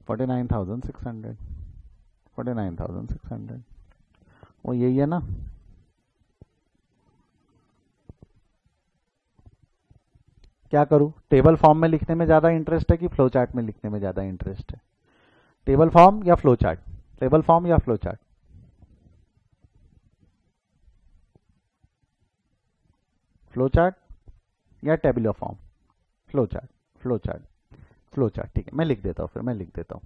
Speaker 1: 49,600, 49,600, वो यही है ना। क्या करूं, टेबल फॉर्म में लिखने में ज़्यादा इंटरेस्ट है कि फ्लो चार्ट में लिखने में ज़्यादा इंटरेस्ट है, टेबल फॉर्म या फ्लो चार्ट, टेबल फॉर्म या फ्लो चार्ट, फ्लो चार्ट या tabular form, flow chart, flow chart, flow chart, ठीक है। मैं लिख देता हूँ, फिर मैं लिख देता हूँ,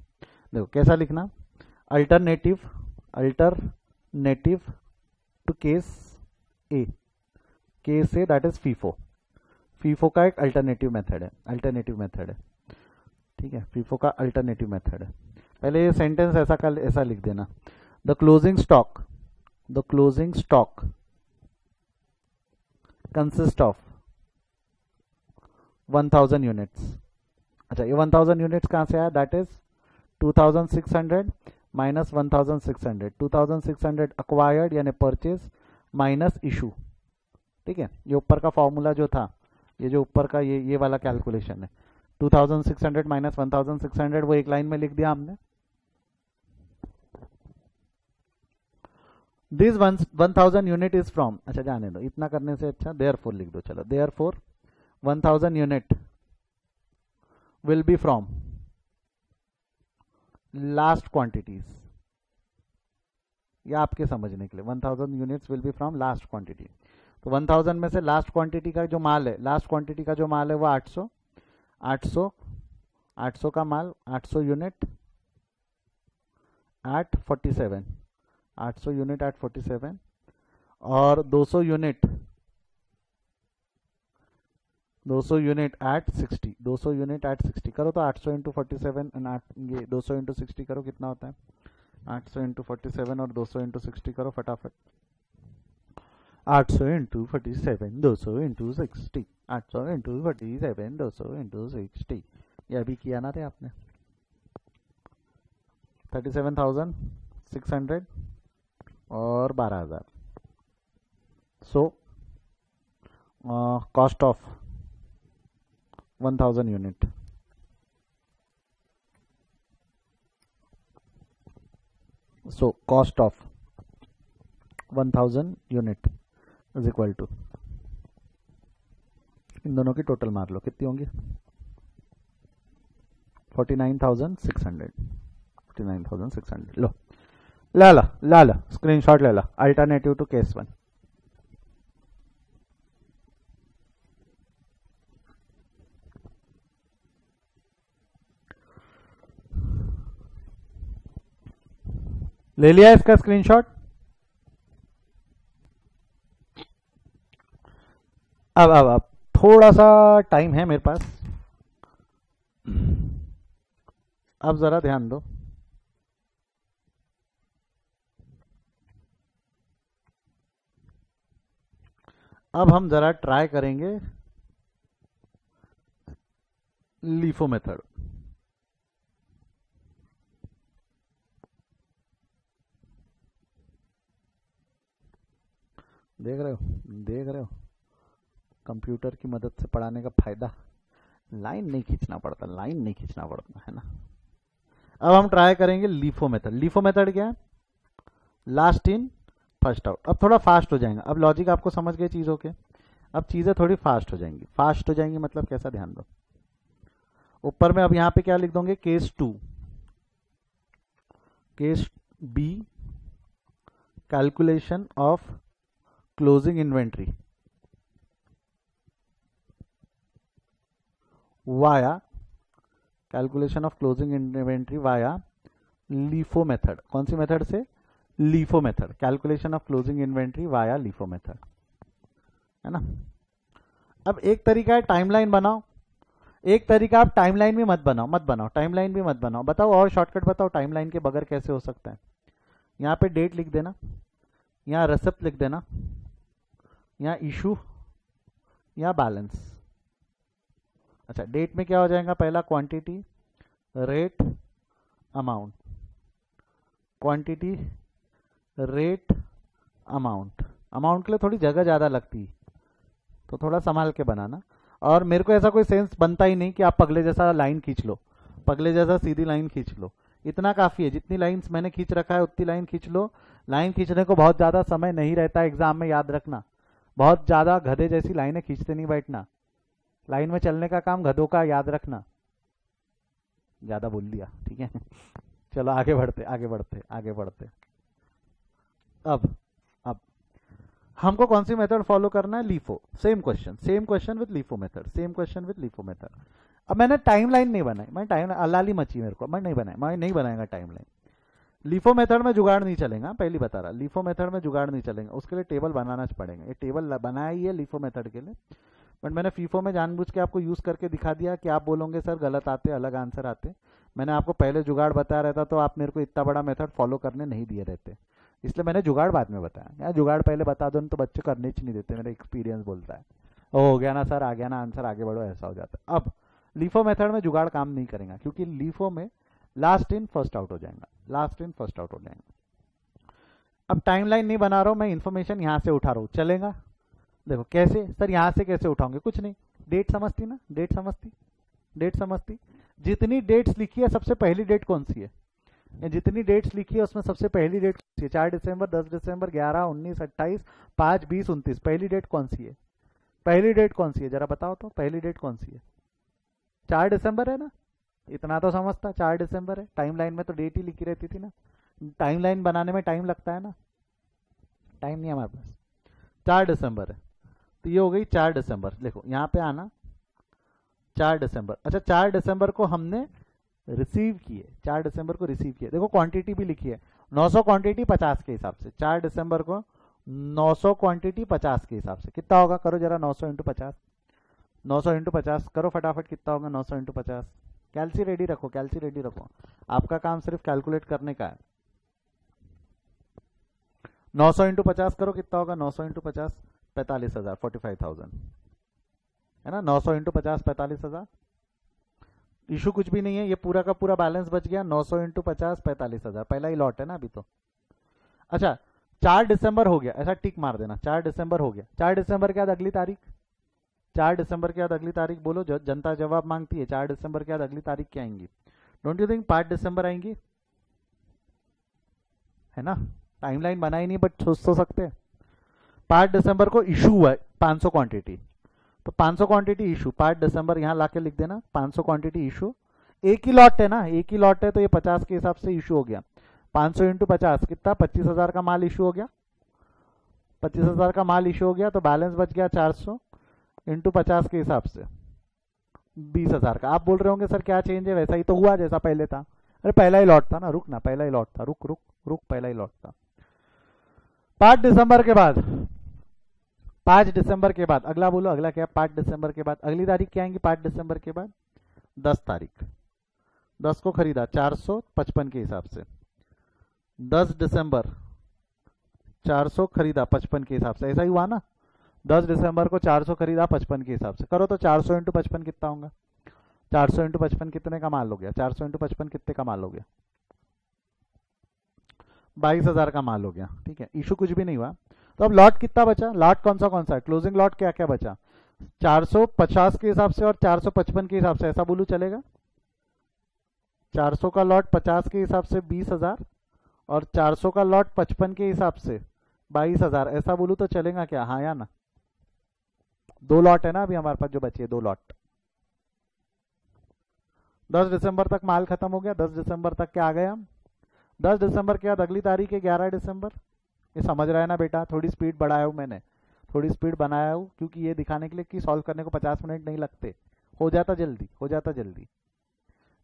Speaker 1: देखो कैसा लिखना, alternative, alternative to case A, case A that is FIFO, FIFO का एक अल्टरनेटिव मेथड है, अल्टरनेटिव मेथड है, ठीक है, फीफो का अल्टरनेटिव मेथड है। पहले ये सेंटेंस ऐसा लिख देना, the closing stock, the closing stock consist of 1000 units. अच्छा ये 1000 यूनिट्स कहाँ से आया, दैट इज 2600 माइनस 1600, 2600 अक्वायर्ड यानी परचेज माइनस इशू, ठीक है। ये ऊपर का फॉर्मूला जो था, ये जो ऊपर का ये वाला कैलकुलेशन है, 2600 माइनस 1600 वो एक लाइन में लिख दिया हमने। दिस 1000 यूनिट इज फ्रॉम, अच्छा जाने दो, इतना करने से अच्छा देयरफॉर लिख दो, चलो therefore 1000 unit will be from last quantities, या आपके समझने के लिए 1000 units will be from last quantity, तो 1000 में से लास्ट क्वांटिटी का जो माल है, लास्ट क्वांटिटी का जो माल है वो 800, 800, 800 का माल, 800 यूनिट एट 47, 800 यूनिट एट 47, और 200 unit, 200 unit at 60, 200 unit at 60 करो, तो 800 इंटू 47 ये 200 इंटू 60 करो कितना होता है, 800 इंटू 47 और 200 इंटू 60 करो फटाफट, 800 इंटू 47, 200 इंटू 60, 800 इंटू 47, 200 इंटू 60, ये अभी किया ना थे आपने, 37,600 और 12,000, so cost of 1000 unit, so cost of 1000 unit is equal to इन दोनों की टोटल मार लो, कितनी होंगी? 49,600। 49,600 लो, ला ला स्क्रीनशॉट ले ला, अल्टरनेटिव टू केस 1। ले लिया इसका स्क्रीनशॉट? अब थोड़ा सा टाइम है मेरे पास, अब जरा ध्यान दो। अब हम जरा ट्राई करेंगे लीफो मेथड। देख रहे हो कंप्यूटर की मदद से पढ़ाने का फायदा, लाइन नहीं खींचना पड़ता है ना। अब हम ट्राई करेंगे लीफो मेथड। लीफो मेथड क्या है? Last in first out. अब थोड़ा फास्ट हो जाएगा, अब लॉजिक आपको समझ गए चीजों के, अब चीजें थोड़ी फास्ट हो जाएंगी। मतलब कैसा, ध्यान दो। ऊपर में अब यहां पे क्या लिख दोगे? Case 2, case B, calculation of closing inventory via, calculation of closing inventory via LIFO method. कौन सी मेथड से? LIFO method. Calculation of closing inventory via LIFO method, है ना। अब एक तरीका है टाइमलाइन बनाओ, एक तरीका आप टाइमलाइन भी मत बनाओ, टाइमलाइन भी मत बनाओ। बताओ और शॉर्टकट बताओ, टाइमलाइन के बगैर कैसे हो सकता है? यहाँ पे डेट लिख देना, यहाँ रेसिप्ट लिख देना, यहाँ इशू, यहाँ बैलेंस। अच्छा, डेट में क्या हो जाएगा? पहला quantity, rate, amount, quantity, rate, amount. Amount के लिए थोड़ी जगह ज़्यादा लगती, तो थोड़ा संभाल के बनाना। और मेरे को ऐसा कोई सेंस बनता ही नहीं कि आप पगले जैसा लाइन खींच लो, पगले जैसा सीधी लाइन खींच लो। इतना काफ़ी है, जितनी लाइंस मैंने खींच रखा है उतनी लाइन खींच लो। लाइन खींचने को बहुत ज़्यादा समय नहीं रहता एग्जाम में, याद रखना। बहुत ज़्यादा गधे जैसी लाइनें खींचते नहीं बैठना, लाइन में चलने का काम गधों का, याद रखना। ज़्यादा बोल दिया, ठीक है। चलो आगे बढ़ते। अब हमको कौन सी मेथड फॉलो करना है? LIFO. Same question with LIFO method. अब मैंने टाइमलाइन नहीं बनाई, मैं टाइम अलाली मची मेरे को, मैं नहीं बनाएगा टाइमलाइन। लीफो मेथड में जुगाड़ नहीं चलेगा, पहली बता रहा, लीफो मेथड में जुगाड़ नहीं चलेगा, उसके लिए टेबल बनाना पड़ेगा। ये टेबल बनाया ही है लीफो मेथड के लिए, बट मैंने फीफो में जानबूझ के आपको यूज करके दिखा दिया कि आप बोलोगे सर गलत आते, अलग आंसर आते। मैंने आपको पहले जुगाड़ बताया रहता तो आप मेरे को इतना बड़ा मेथड फॉलो करने नहीं दिए रहते, इसलिए मैंने जुगाड़ बाद में बताया। यार जुगाड़ पहले बता दो तो बच्चे करने ही नहीं देते, मेरा एक्सपीरियंस बोलता है। हो गया ना सर, आ गया ना आंसर, आगे बढ़ो, ऐसा हो जाता है। अब लीफो मेथड में जुगाड़ काम नहीं करेगा, क्योंकि लीफो में लास्ट इन फर्स्ट आउट हो जाएगा। अब टाइमलाइन नहीं बना रहा हूं मैं, इन्फॉर्मेशन यहां से उठा रहा हूं, चलेगा? देखो कैसे सर, यहां से कैसे उठाओगे? कुछ नहीं, डेट समझती ना, डेट समझती। जितनी डेट्स लिखी है सबसे पहली डेट कौन सी है? जितनी डेट्स लिखी है उसमें सबसे पहली डेट कौन सी है? 4 दिसंबर, 10 दिसंबर, 11, 19, 28, 5, 20, 29। पहली डेट कौन सी है? जरा बताओ तो, पहली डेट कौन सी है? 4 दिसंबर है ना, इतना तो समझता, 4 दिसंबर है। टाइमलाइन में तो डेट ही लिखी रहती थी ना, टाइमलाइन बनाने में टाइम लगता है ना, टाइम नहीं है हमारे पास। 4 दिसंबर है, तो ये हो गई 4 दिसंबर। देखो यहाँ पे आना, 4 दिसंबर। अच्छा, 4 दिसंबर को हमने रिसीव किए, 4 दिसंबर को रिसीव किए। देखो क्वांटिटी भी लिखी है, 900 क्वांटिटी 50 के हिसाब से। 4 दिसंबर को 900 क्वांटिटी 50 के हिसाब से कितना होगा? करो जरा, 900 इंटू 50, 900 इंटू 50 करो फटाफट, कितना होगा 900 इंटू 50? कैलसी रेडी रखो, आपका काम सिर्फ कैलकुलेट करने का है। 900 इंटू 50 करो, कितना होगा? 900 इंटू 50 45,000, 45,000, है ना। 900 इंटू 50 45,000। इशू कुछ भी नहीं है, ये पूरा का पूरा बैलेंस बच गया। 900 इंटू 50 45,000, पहला ही लॉट है ना अभी तो। अच्छा, 4 दिसंबर हो गया, ऐसा टिक मार देना, 4 दिसंबर हो गया। 4 दिसंबर के बाद अगली तारीख, 4 दिसंबर के बाद अगली तारीख बोलो, जनता जवाब मांगती है। 4 दिसंबर के बाद अगली तारीख क्या आएंगी? डोंट यू थिंक 5 दिसंबर आएंगी? है ना, टाइमलाइन बनाई नहीं बट सोच तो सकते हैं। 5 दिसंबर को इशू हुआ 500 क्वांटिटी, तो 500 क्वांटिटी इशू 5 दिसंबर यहाँ लाके लिख देना, 500 क्वांटिटी इशू। एक ही लॉट है ना, एक ही लॉट है, तो ये 50 के हिसाब से इशू हो गया। 500 इंटू 50 कितना, 25,000 का माल इशू हो गया। 25,000 का माल इशू हो गया, तो बैलेंस बच गया 400 इंटू 50 के हिसाब से 20,000 का। आप बोल रहे होंगे सर क्या चेंज है, वैसा ही तो हुआ जैसा पहले था। अरे पहला ही लॉट था ना, रुक ना, पहला ही लॉट था, रुक रुक रुक, पहला ही लॉट था। 5 दिसंबर के बाद, 5 दिसंबर के बाद अगला बोलो, अगला क्या, 5 दिसंबर के बाद अगली तारीख क्या आएंगी, 5 दिसंबर के बाद 10 तारीख। 10 को खरीदा 455 के हिसाब से, 10 दिसंबर 400 खरीदा 55 के हिसाब से, ऐसा ही हुआ ना। 10 दिसंबर को 400 खरीदा 55 के हिसाब से, करो तो 400 इंटू 55 कितना होगा, 400 इंटू 55 कितने का माल हो गया, 400 इंटू 55 कितने का माल हो गया, 22,000 का माल हो गया। ठीक है, इशू कुछ भी नहीं हुआ। तो अब लॉट कितना बचा, लॉट कौन सा है, क्लोजिंग लॉट क्या क्या बचा, 450 के हिसाब से और 455 के हिसाब से, ऐसा बोलूं चलेगा। 400 का लॉट 50 के हिसाब से 20,000 और 400 का लॉट 55 के हिसाब से 22,000, ऐसा बोलूं तो चलेगा क्या, हाँ या ना। 2 लॉट है ना अभी हमारे पास जो बचे, 2 लॉट। 10 दिसंबर तक माल खत्म हो गया। 10 दिसंबर तक क्या आ गए हम, 10 दिसंबर के बाद अगली तारीख है 11 दिसंबर। ये समझ रहा है ना बेटा, थोड़ी स्पीड बढ़ाया हूँ मैंने, थोड़ी स्पीड बनाया हूँ, क्योंकि ये दिखाने के लिए कि सॉल्व करने को 50 मिनट नहीं लगते, हो जाता जल्दी, हो जाता जल्दी।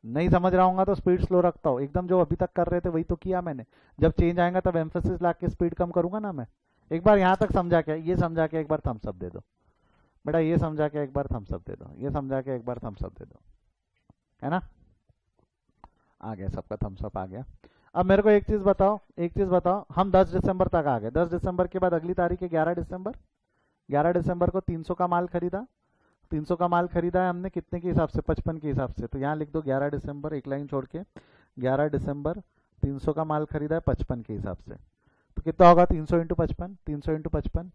Speaker 1: नहीं समझ रहा हूँ तो स्पीड स्लो रखता हूँ, एकदम जो अभी तक कर रहे थे वही तो किया मैंने। जब चेंज आएगा तब एम्फेसिस ला के स्पीड कम करूंगा ना मैं। एक बार यहाँ तक समझा के, ये समझा के एक बार थम्स अप दे दो बेटा, ये समझा के एक बार थम्स अप दे दो, ये समझा के एक बार थम्स अप दे दो, है ना। आ गया सबका थम्स अप आ गया। अब मेरे को एक चीज बताओ, एक चीज बताओ, हम 10 दिसंबर तक आ गए। 10 दिसंबर के बाद अगली तारीख है 11 दिसंबर। 11 दिसंबर को 300 का माल खरीदा, 300 का माल खरीदा है हमने कितने के हिसाब से, 55 के हिसाब से। तो यहाँ लिख दो 11 दिसंबर, एक लाइन छोड़ के, 11 दिसंबर 300 का माल खरीदा है 55 के हिसाब से। तो कितना होगा, 300 इंटू 55, 300 इंटू 55,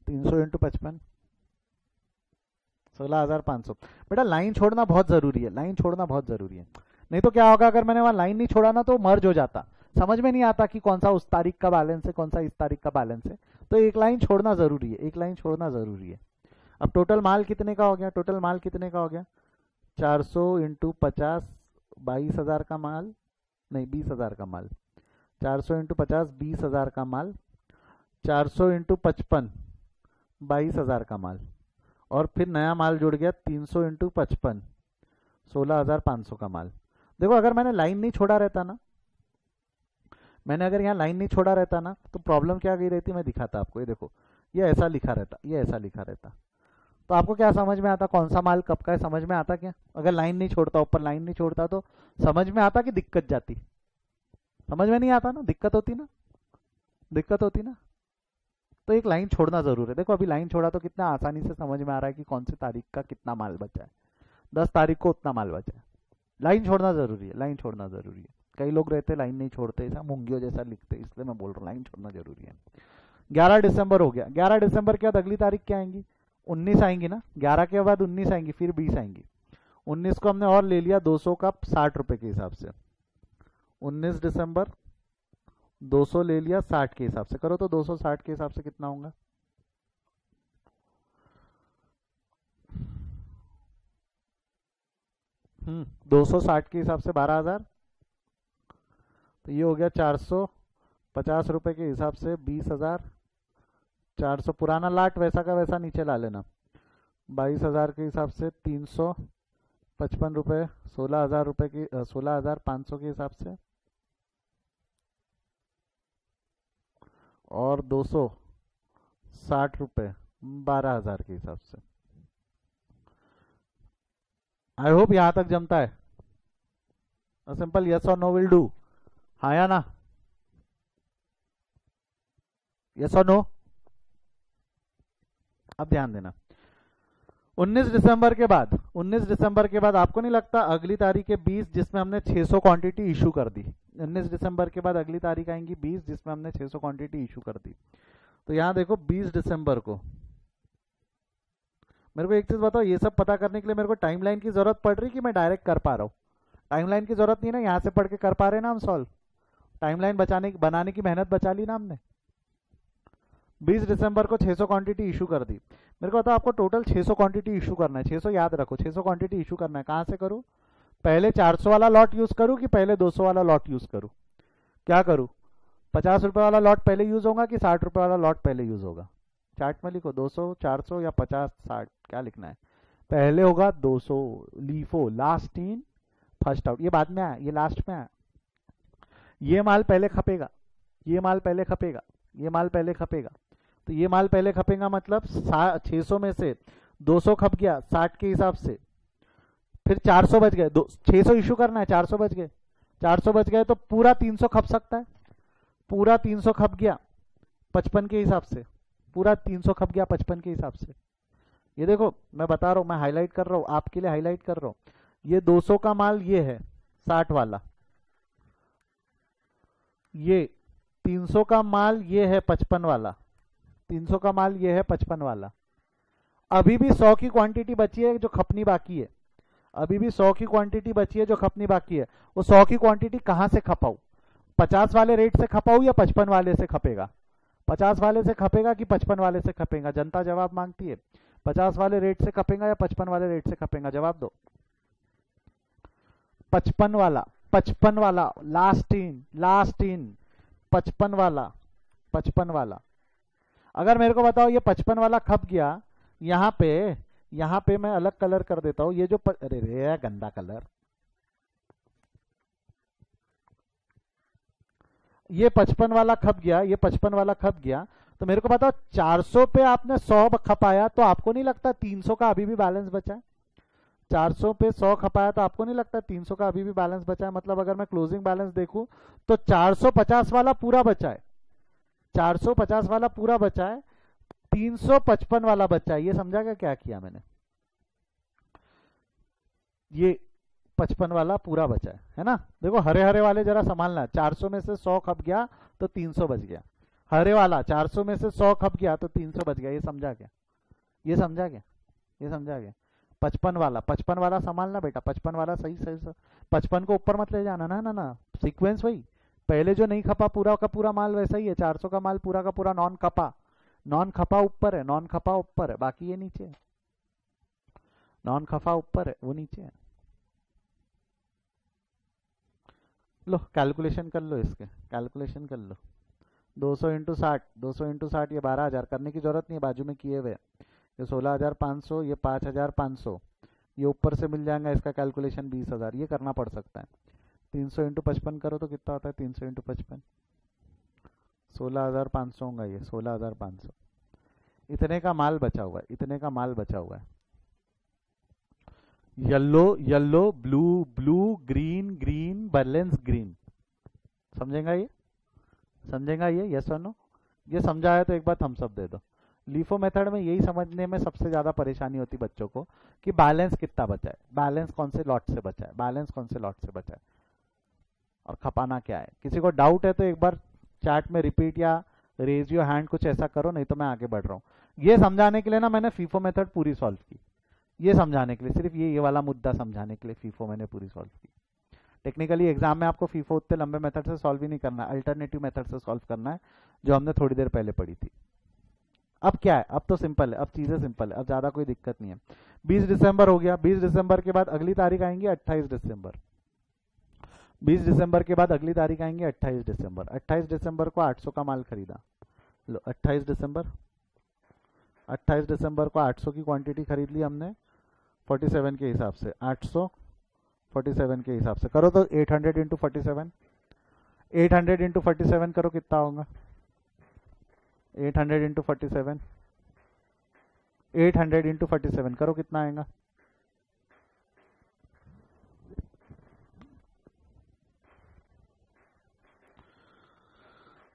Speaker 1: 300 इंटू 55, 16,500। बेटा लाइन छोड़ना बहुत जरूरी है, लाइन छोड़ना बहुत जरूरी है, नहीं तो क्या होगा, अगर मैंने वहां लाइन नहीं छोड़ा ना तो मर्ज हो जाता, समझ में नहीं आता कि कौन सा उस तारीख का बैलेंस है, कौन सा इस तारीख का बैलेंस है। तो एक लाइन छोड़ना जरूरी है, एक लाइन छोड़ना जरूरी है। अब टोटल माल कितने का हो गया, टोटल माल कितने का हो गया, 400 इंटू 50, 22,000 का माल, नहीं 20,000 का माल, 400 इंटू 50, 20,000 का माल, 400 इंटू 55, 22,000 का माल, और फिर नया माल जुड़ गया 300 इंटू 55, 16,500 का माल। देखो अगर मैंने लाइन नहीं छोड़ा रहता ना, मैंने अगर यहाँ लाइन नहीं छोड़ा रहता ना, तो प्रॉब्लम क्या गई रहती, मैं दिखाता आपको। ये देखो, ये ऐसा लिखा रहता, ये ऐसा लिखा रहता, तो आपको क्या समझ में आता, कौन सा माल कब का है, समझ में आता क्या। अगर लाइन नहीं छोड़ता, ऊपर लाइन नहीं छोड़ता, तो समझ में आता कि दिक्कत जाती, समझ में नहीं आता ना, दिक्कत होती ना, दिक्कत होती ना। तो एक लाइन छोड़ना जरूर है। देखो अभी लाइन छोड़ा तो कितना आसानी से समझ में आ रहा है कि कौन सी तारीख का कितना माल बचा है, 10 तारीख को उतना माल बचा है। लाइन छोड़ना जरूरी है, लाइन छोड़ना जरूरी है। कई लोग रहते लाइन नहीं छोड़ते, ऐसा मुंगियों जैसा लिखते, इसलिए मैं बोल रहा हूँ लाइन छोड़ना जरूरी है। 11 दिसंबर हो गया। 11 दिसंबर के बाद अगली तारीख क्या आएंगी, 19 आएंगी ना, 11 के बाद 19 आएंगी, फिर 20 आएंगी। 19 को हमने और ले लिया 200 का 60 रुपए के हिसाब से, 19 दिसंबर 200 ले लिया 60 के हिसाब से, करो तो 260 के हिसाब से कितना होगा, हम्म, 260 के हिसाब से 12,000, तो ये हो गया 450 रुपए के हिसाब से 20,000, 400 पुराना लाट वैसा का वैसा नीचे ला लेना, 22,000 के हिसाब से 355 रुपए, 16,000 रुपए की 16,500 के हिसाब से, और 260 रुपए 12,000 के हिसाब से। आई होप यहां तक जमता है। सिंपल यस और नो विल डू, हाँ या ना, यस और नो। अब ध्यान देना, 19 दिसंबर के बाद, 19 दिसंबर के बाद आपको नहीं लगता अगली तारीख है 20 जिसमें हमने 600 क्वांटिटी इशू कर दी। 19 दिसंबर के बाद अगली तारीख आएंगी 20 जिसमें हमने 600 क्वांटिटी इशू कर दी। तो यहां देखो 20 दिसंबर को, मेरे को एक चीज बताओ, ये सब पता करने के लिए मेरे को टाइमलाइन की जरूरत पड़ रही कि मैं डायरेक्ट कर पा रहा हूँ, टाइमलाइन की जरूरत नहीं ना, यहाँ से पढ़ के कर पा रहे ना हम सॉल्व, टाइमलाइन बनाने की मेहनत बचा ली ना हमने। 20 दिसंबर को 600 क्वांटिटी इशू कर दी। मेरे को बताओ आपको टोटल 600 क्वांटिटी इशू करना है। 600 याद रखो, 600 क्वांटिटी इशू करना है। कहाँ से करूँ? पहले 400 वाला लॉट यूज करूँ कि पहले 200 वाला लॉट यूज करूँ? क्या करूँ? 50 रुपये वाला लॉट पहले यूज होगा कि 60 रुपये वाला लॉट पहले यूज होगा? चार्ट में लिखो 200, 400 या 50, 60, क्या लिखना है? पहले होगा 200। LIFO last in first out, ये बाद में आया, ये लास्ट में आया। ये माल पहले खपेगा, ये माल पहले खपेगा, ये माल पहले खपेगा। तो ये माल पहले खपेगा मतलब 600 में से 200 खप गया 60 के हिसाब से, फिर 400 बच गए। 600 इशू करना है, 400 बच गए। 400 बच गए तो पूरा 300 खप सकता है। पूरा 300 खप गया 55 के हिसाब से, पूरा 300 खप गया 55 के हिसाब से। ये देखो मैं बता रहा हूँ, मैं हाईलाइट कर रहा हूँ, आपके लिए हाईलाइट कर रहा हूँ। ये 200 का माल ये है 60 वाला, ये 300 का माल ये है 55 वाला, 300 का माल ये है 55 वाला। अभी भी 100 की क्वांटिटी बची है जो खपनी बाकी है, अभी भी 100 की क्वांटिटी बची है जो खपनी बाकी है। वो 100 की क्वांटिटी कहाँ से खपाऊ? 50 वाले रेट से खपाऊ या 55 वाले से खपेगा? 50 वाले से खपेगा कि 55 वाले से खपेगा? जनता जवाब मांगती है। 50 वाले रेट से खपेगा या 55 वाले रेट से खपेगा? जवाब दो। 55 वाला, 55 वाला लास्ट इन, लास्ट इन 55 वाला, 55 वाला। अगर मेरे को बताओ ये 55 वाला खप गया, यहाँ पे मैं अलग कलर कर देता हूँ। ये जो अरे रे गंदा कलर, ये 55 वाला खप गया, ये 55 वाला खप गया। तो मेरे को बताओ 400 पे आपने 100 खपाया, तो आपको नहीं लगता 300 का अभी भी बैलेंस बचा है? 400 पे 100 खपाया तो आपको नहीं लगता 300 का अभी भी बैलेंस बचा है? मतलब अगर मैं क्लोजिंग बैलेंस देखूं तो 450 वाला पूरा बचा है, 450 वाला पूरा बचा है, 355 वाला बचा है। ये समझा क्या किया मैंने? ये 55 वाला पूरा बचा है ना? देखो हरे हरे वाले जरा संभालना। 400 में से 100 खप गया तो 300 बच गया। हरे वाला 400 में से 100 खप गया तो 300 बच गया। ये समझा क्या? ये समझा क्या? ये समझा क्या? 55 वाला, 55 वाला संभालना बेटा, 55 वाला सही सही। 55 को ऊपर मत ले जाना ना, ना ना, सीक्वेंस वही। पहले जो नहीं खपा पूरा का पूरा माल वैसा ही है। 400 का माल पूरा का पूरा नॉन खपा, नॉन खपा ऊपर है, नॉन खपा ऊपर है, बाकी ये नीचे है। नॉन खपा ऊपर है, वो नीचे है। लो कैलकुलेशन कर लो, इसके कैलकुलेशन कर लो। 200 इंटू 60, 200 इंटू 60 ये 12,000 करने की जरूरत नहीं है, बाजू में किए हुए। ये 16,500, ये 5,500, ये ऊपर से मिल जाएगा। इसका कैलकुलेशन 20,000 ये करना पड़ सकता है। 300 इंटू 55 करो तो कितना होता है? 300 इंटू 55 16,500 होगा। ये 16,500 इतने का माल बचा हुआ है, इतने का माल बचा हुआ है। Yellow yellow, blue blue, green green, balance green. समझेगा ये? समझेगा ये? यस और नो? ये समझा है तो एक बार थम्स अप दे दो। लीफो मेथड में यही समझने में सबसे ज्यादा परेशानी होती बच्चों को कि बैलेंस कितना बचा है, बैलेंस कौन से लॉट से बचा है, बैलेंस कौन से लॉट से बचा है, और खपाना क्या है। किसी को डाउट है तो एक बार चैट में रिपीट या रेज योर हैंड कुछ ऐसा करो, नहीं तो मैं आगे बढ़ रहा हूँ। ये समझाने के लिए ना मैंने फीफो मेथड पूरी सॉल्व की, ये समझाने के लिए, सिर्फ ये वाला मुद्दा समझाने के लिए फीफो मैंने पूरी सॉल्व की। टेक्निकली एग्जाम में आपको फीफो उतने लंबे मेथड से सॉल्व ही नहीं करना है, अल्टरनेटिव मेथड से सॉल्व करना है, जो हमने थोड़ी देर पहले पढ़ी थी। अब क्या है? अब तो सिंपल है, अब चीजें सिंपल है, अब ज्यादा कोई दिक्कत नहीं है। 20 दिसंबर हो गया। 20 दिसंबर के बाद अगली तारीख आएंगी 28 दिसंबर। 20 दिसंबर के बाद अगली तारीख आएंगे 28 दिसंबर। 28 दिसंबर को 800 का माल खरीदा। लो 28 दिसंबर, 28 दिसंबर को 800 की क्वांटिटी खरीद ली हमने 47 के हिसाब से। 800 47 के हिसाब से करो तो 800 इंटू 47, 800 इंटू 47 करो कितना होगा? 800 इंटू 47, 800 इंटू 47 करो कितना आएगा?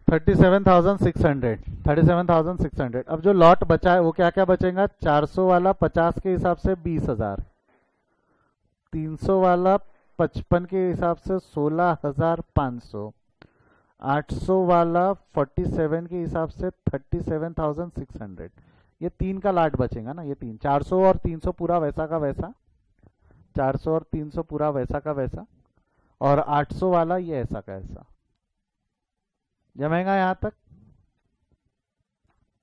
Speaker 1: 37,600, 37,600। अब जो लॉट बचा है वो क्या क्या बचेगा? 400 वाला 50 के हिसाब से 20,000, 300 वाला 55 के हिसाब से 16,500, 800 वाला 47 के हिसाब से 37,600। ये तीन का लाट बचेगा ना, ये तीन। 400 और 300 पूरा वैसा का वैसा, 400 और 300 पूरा वैसा का वैसा, और 800 वाला ये ऐसा का ऐसा। जमेगा यहां तक?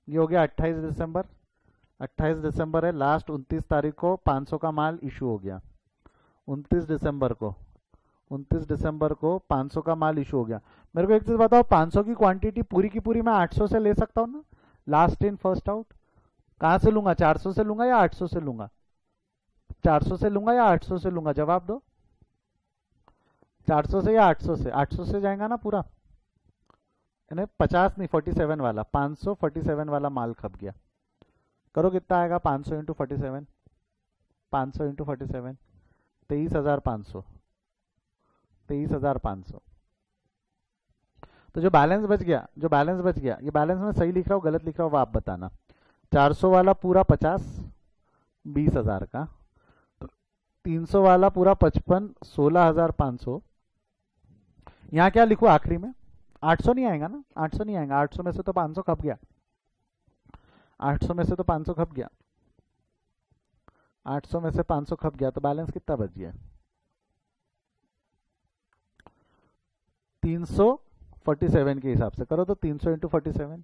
Speaker 1: ये हो गया 28 दिसंबर। 28 दिसंबर है लास्ट, 29 तारीख को 500 का माल इशू हो गया। 29 दिसंबर को 500 का माल इशू हो गया। मेरे को एक चीज बताओ, 500 की क्वांटिटी पूरी की पूरी मैं 800 से ले सकता हूँ ना? लास्ट इन फर्स्ट आउट कहाँ से लूंगा? 400 से लूंगा या 800 से लूंगा? 400 से लूंगा या 800 से लूंगा? जवाब दो। 400 से या 800 से? 800 से जाएगा ना पूरा, यानी 50 नहीं 47 वाला, 547 वाला माल खप गया। करो कितना आएगा? 500 इंटू 47, 500 इंटू 47, 23,500, 23,500। तो जो बैलेंस बच गया, ये बैलेंस में सही लिख रहा हूँ गलत लिख रहा हूँ वो आप बताना। 400 वाला पूरा 50, 20,000 का। 300 वाला पूरा 55, 16,500। यहाँ क्या लिखूँ आखिरी में? 800 नहीं आएगा ना? 800 नहीं आएगा, 800 में से तो 500 खप गया, 800 में से तो 500 खप गया, 800 में से 500 खप गया, तो बैलेंस कितना बच गया? 347 के हिसाब से करो तो 300 इंटू 47,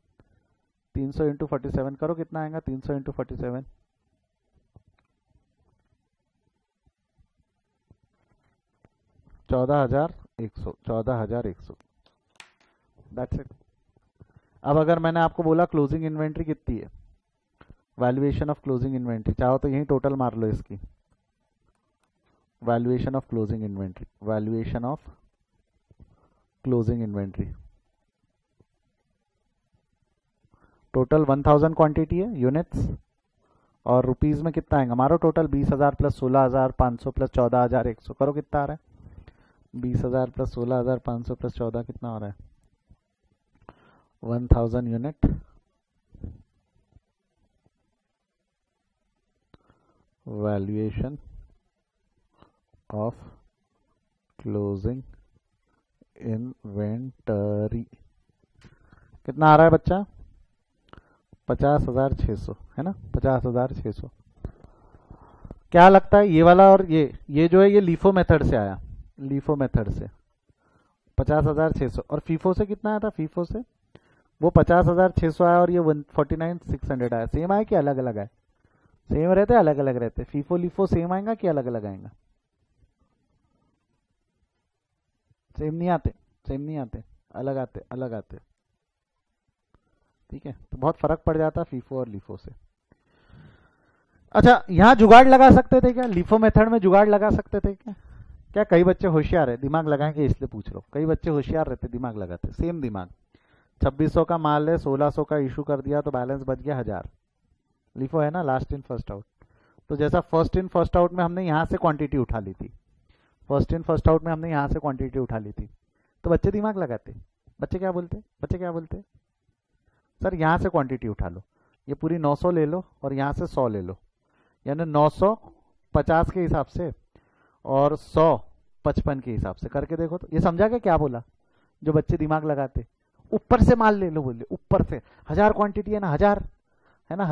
Speaker 1: 300 इंटू 47 करो कितना आएगा? 300 इंटू 47, 14,100, 14,100। That's it. अब अगर मैंने आपको बोला क्लोजिंग इन्वेंट्री कितनी है, वैल्यूएशन ऑफ क्लोजिंग इन्वेंट्री, चाहो तो यही टोटल मार लो इसकी। Valuation of closing inventory, valuation of closing inventory, total 1000 quantity है यूनिट्स, और रुपीज में कितना आएगा? मारो टोटल 20,000 प्लस 16,500 प्लस 14,100, करो कितना आ रहा है? 20,000 प्लस 16,500 प्लस 14 कितना हो रहा है? 1000 unit. Valuation of closing inventory कितना आ रहा है बच्चा? 50,600 है ना? 50,600। क्या लगता है ये वाला और ये जो है ये लीफो मेथड से आया, लीफो मेथड से 50,600, और फीफो से कितना आया था? फीफो से वो 50,600 आया और ये 149,600 आया। सेम आया कि अलग अलग आया? सेम रहते अलग अलग रहते? फीफो लीफो सेम आएगा कि अलग अलग आएगा? सेम नहीं आते, सेम नहीं आते, अलग आते, अलग आते। ठीक है, तो बहुत फर्क पड़ जाता फीफो और लीफो से। अच्छा, यहाँ जुगाड़ लगा सकते थे क्या? लीफो मेथड में जुगाड़ लगा सकते थे क्या? क्या कई बच्चे होशियार है, दिमाग लगाएंगे इसलिए पूछ रहा हूँ। कई बच्चे होशियार रहते, दिमाग लगाते, सेम दिमाग। 2600 का माल है, 1600 का इशू कर दिया तो बैलेंस बच गया 1000। लीफो है ना, लास्ट इन फर्स्ट आउट। तो जैसा फर्स्ट इन फर्स्ट आउट में हमने यहाँ से क्वांटिटी उठा ली थी, फर्स्ट इन फर्स्ट आउट में हमने यहाँ से क्वांटिटी उठा ली थी, तो बच्चे दिमाग लगाते। बच्चे क्या बोलते? बच्चे क्या बोलते? सर यहाँ से क्वांटिटी उठा लो, ये पूरी 900 ले लो और यहाँ से 100 ले लो, यानी 900 50 के हिसाब से और 100 55 के हिसाब से करके देखो। तो ये समझा क्या बोला? जो बच्चे दिमाग लगाते, ऊपर से माल ले लो बोले, ऊपर से 1000 क्वांटिटी है ना, 1000 है ना,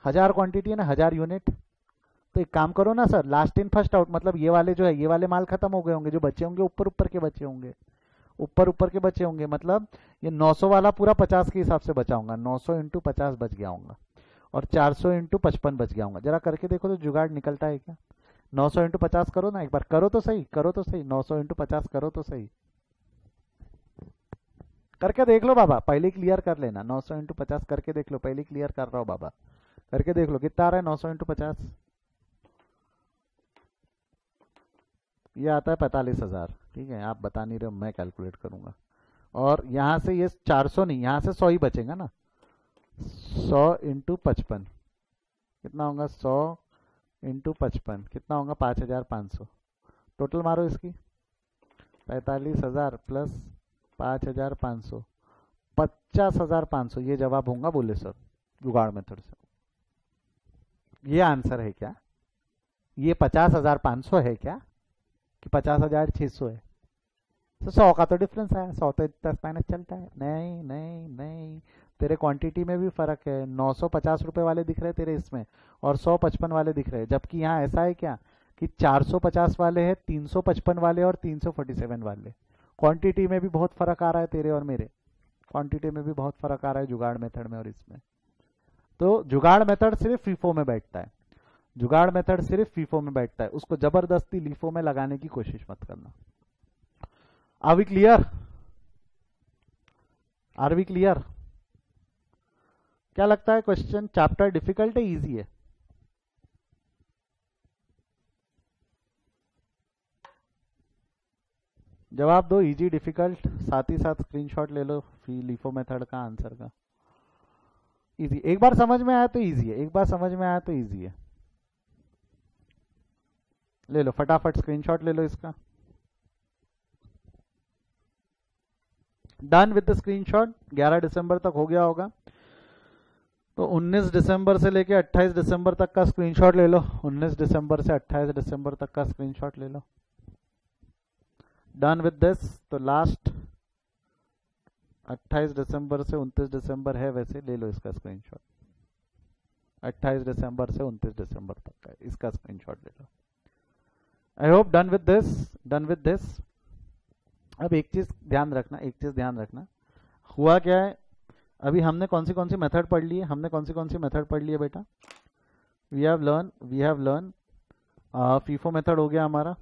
Speaker 1: 1000 क्वांटिटी है ना, 1000 यूनिट। तो एक काम करो ना sir, last in first out, मतलब ये वाले जो है ये वाले माल खत्म हो गए होंगे, जो बचे होंगे ऊपर ऊपर के बचे होंगे, ऊपर ऊपर के बचे होंगे, मतलब ये 900 वाला पूरा 50 के हिसाब से बचा होगा, 900 इंटू 50 बच गया होगा, और 400 इंटू 55 बच गया होगा। जरा करके देखो तो जुगाड़ निकलता है क्या? 900 इंटू 50 करो ना एक बार, करो तो सही, करो तो सही, 900 इंटू 50 करो तो सही, करके देख लो बाबा, पहले क्लियर कर लेना। 900 इंटू 50 करके देख लो, पहले क्लियर कर रहा हूँ बाबा, करके देख लो कितना आ रहा है 900 इंटू 50। ये आता है 45,000। ठीक है, आप बता नहीं रहे, मैं कैलकुलेट करूंगा। और यहाँ से ये 400 नहीं, यहाँ से 100 ही बचेगा ना, 100 इंटू 55 कितना होगा? 100 इंटू 55 कितना होगा? 5,500। टोटल मारो इसकी, 45,000 प्लस 5,500, 50,500। ये जवाब होगा बोले सर जुगाड़ मेथड से। ये आंसर है क्या? ये 50,500 है क्या कि 50,600 है? तो 100 का तो डिफरेंस है, 100 तो 10 चलता है। नहीं नहीं नहीं, तेरे क्वांटिटी में भी फर्क है। 950 रुपए वाले दिख रहे तेरे इसमें, और 155 वाले दिख रहे हैं, जबकि यहाँ ऐसा है क्या कि 450 वाले हैं, 355 वाले और 347 वाले। क्वांटिटी में भी बहुत फर्क आ रहा है तेरे और मेरे। क्वांटिटी में भी बहुत फर्क आ रहा है जुगाड़ मेथड में और इसमें। तो जुगाड़ मेथड सिर्फ फीफो में बैठता है, जुगाड़ मेथड सिर्फ फीफो में बैठता है, उसको जबरदस्ती लीफो में लगाने की कोशिश मत करना। Are we clear? Are we clear? क्या लगता है क्वेश्चन चैप्टर डिफिकल्ट है इजी है? जवाब दो, इजी डिफिकल्ट, साथ ही साथ स्क्रीनशॉट ले लो लीफो मेथड का आंसर का। इजी, एक बार समझ में आया तो इजी है, एक बार समझ में आया तो इजी है। ले लो फटाफट स्क्रीनशॉट ले लो इसका। Done with the screenshot. 11 दिसंबर तक हो गया होगा, तो 19 दिसंबर से लेके 28 दिसंबर तक का स्क्रीनशॉट ले लो। 19 दिसंबर से 28 दिसंबर तक का स्क्रीनशॉट ले लो। Done with this. तो लास्ट 28 दिसंबर से 29 दिसंबर है, वैसे ले लो इसका स्क्रीनशॉट। 28 दिसंबर से 29 दिसंबर तक का इसका स्क्रीनशॉट ले लो। I hope done with this, done with this. अब एक चीज ध्यान रखना, एक चीज ध्यान रखना, हुआ क्या है, अभी हमने कौन सी मेथड पढ़ ली है, हमने कौन सी मेथड पढ़ ली है बेटा? We have learn FIFO method हो गया हमारा,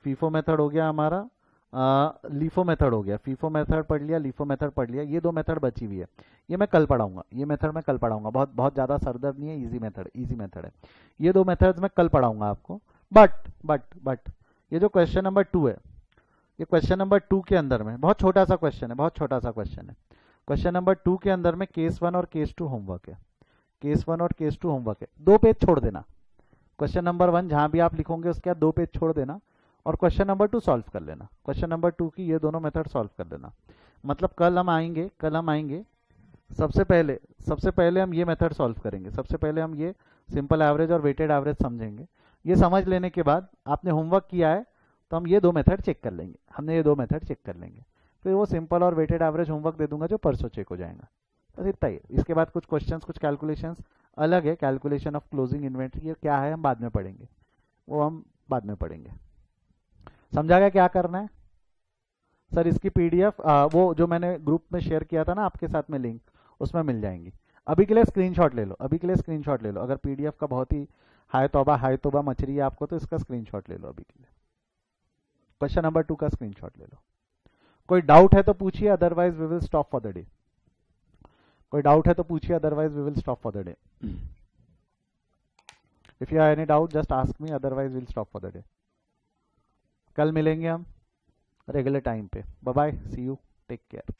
Speaker 1: फीफो मेथड हो गया हमारा, लीफो मेथड हो गया, फीफो मेथड पढ़ लिया, लीफो मेथड पढ़ लिया। ये दो मेथड बची हुई है, ये मैं कल पढ़ाऊंगा, ये मेथड मैं कल पढ़ाऊंगा, बहुत ज़्यादा सरदर्द नहीं है, इजी मेथड है। ये दो मेथड्स मैं कल पढ़ाऊंगा आपको। बट ये जो क्वेश्चन नंबर 2 है, ये क्वेश्चन नंबर 2 के अंदर में बहुत छोटा सा क्वेश्चन है, बहुत छोटा सा क्वेश्चन है। क्वेश्चन नंबर 2 के अंदर में केस 1 और केस 2 होमवर्क है, केस 1 और केस 2 होमवर्क है। 2 पेज छोड़ देना, क्वेश्चन नंबर 1 जहां भी आप लिखोगे उसके बाद 2 पेज छोड़ देना और क्वेश्चन नंबर 2 सॉल्व कर लेना। क्वेश्चन नंबर 2 की ये दोनों मेथड सॉल्व कर लेना। मतलब कल हम आएंगे सबसे पहले हम ये मेथड सॉल्व करेंगे, सबसे पहले हम ये सिंपल एवरेज और वेटेड एवरेज समझेंगे। ये समझ लेने के बाद आपने होमवर्क किया है तो हम ये दो मेथड चेक कर लेंगे, हमने ये दो मेथड चेक कर लेंगे, फिर वो सिंपल और वेटेड एवरेज होमवर्क दे दूंगा जो परसों चेक हो जाएगा। बस इतना ही। इसके बाद कुछ क्वेश्चंस, कुछ कैलकुलेशंस अलग है, कैलकुलेशन ऑफ क्लोजिंग इन्वेंट्री, ये क्या है हम बाद में पढ़ेंगे, वो हम बाद में पढ़ेंगे। समझा गया क्या करना है? सर इसकी पीडीएफ वो जो मैंने ग्रुप में शेयर किया था ना आपके साथ में लिंक, उसमें मिल जाएंगी। अभी के लिए स्क्रीनशॉट ले लो, अभी के लिए स्क्रीनशॉट ले लो। अगर पीडीएफ का बहुत ही हाय तौबा मच रही है आपको तो इसका स्क्रीनशॉट ले लो अभी के लिए। क्वेश्चन नंबर 2 का स्क्रीनशॉट ले लो। कोई डाउट है तो पूछिए, otherwise we will stop for the day. कोई डाउट है तो पूछिए, otherwise we will stop for the day. If you have any doubt just ask me, otherwise will stop for the day. कल मिलेंगे हम रेगुलर टाइम पे। Bye bye, see you, take care.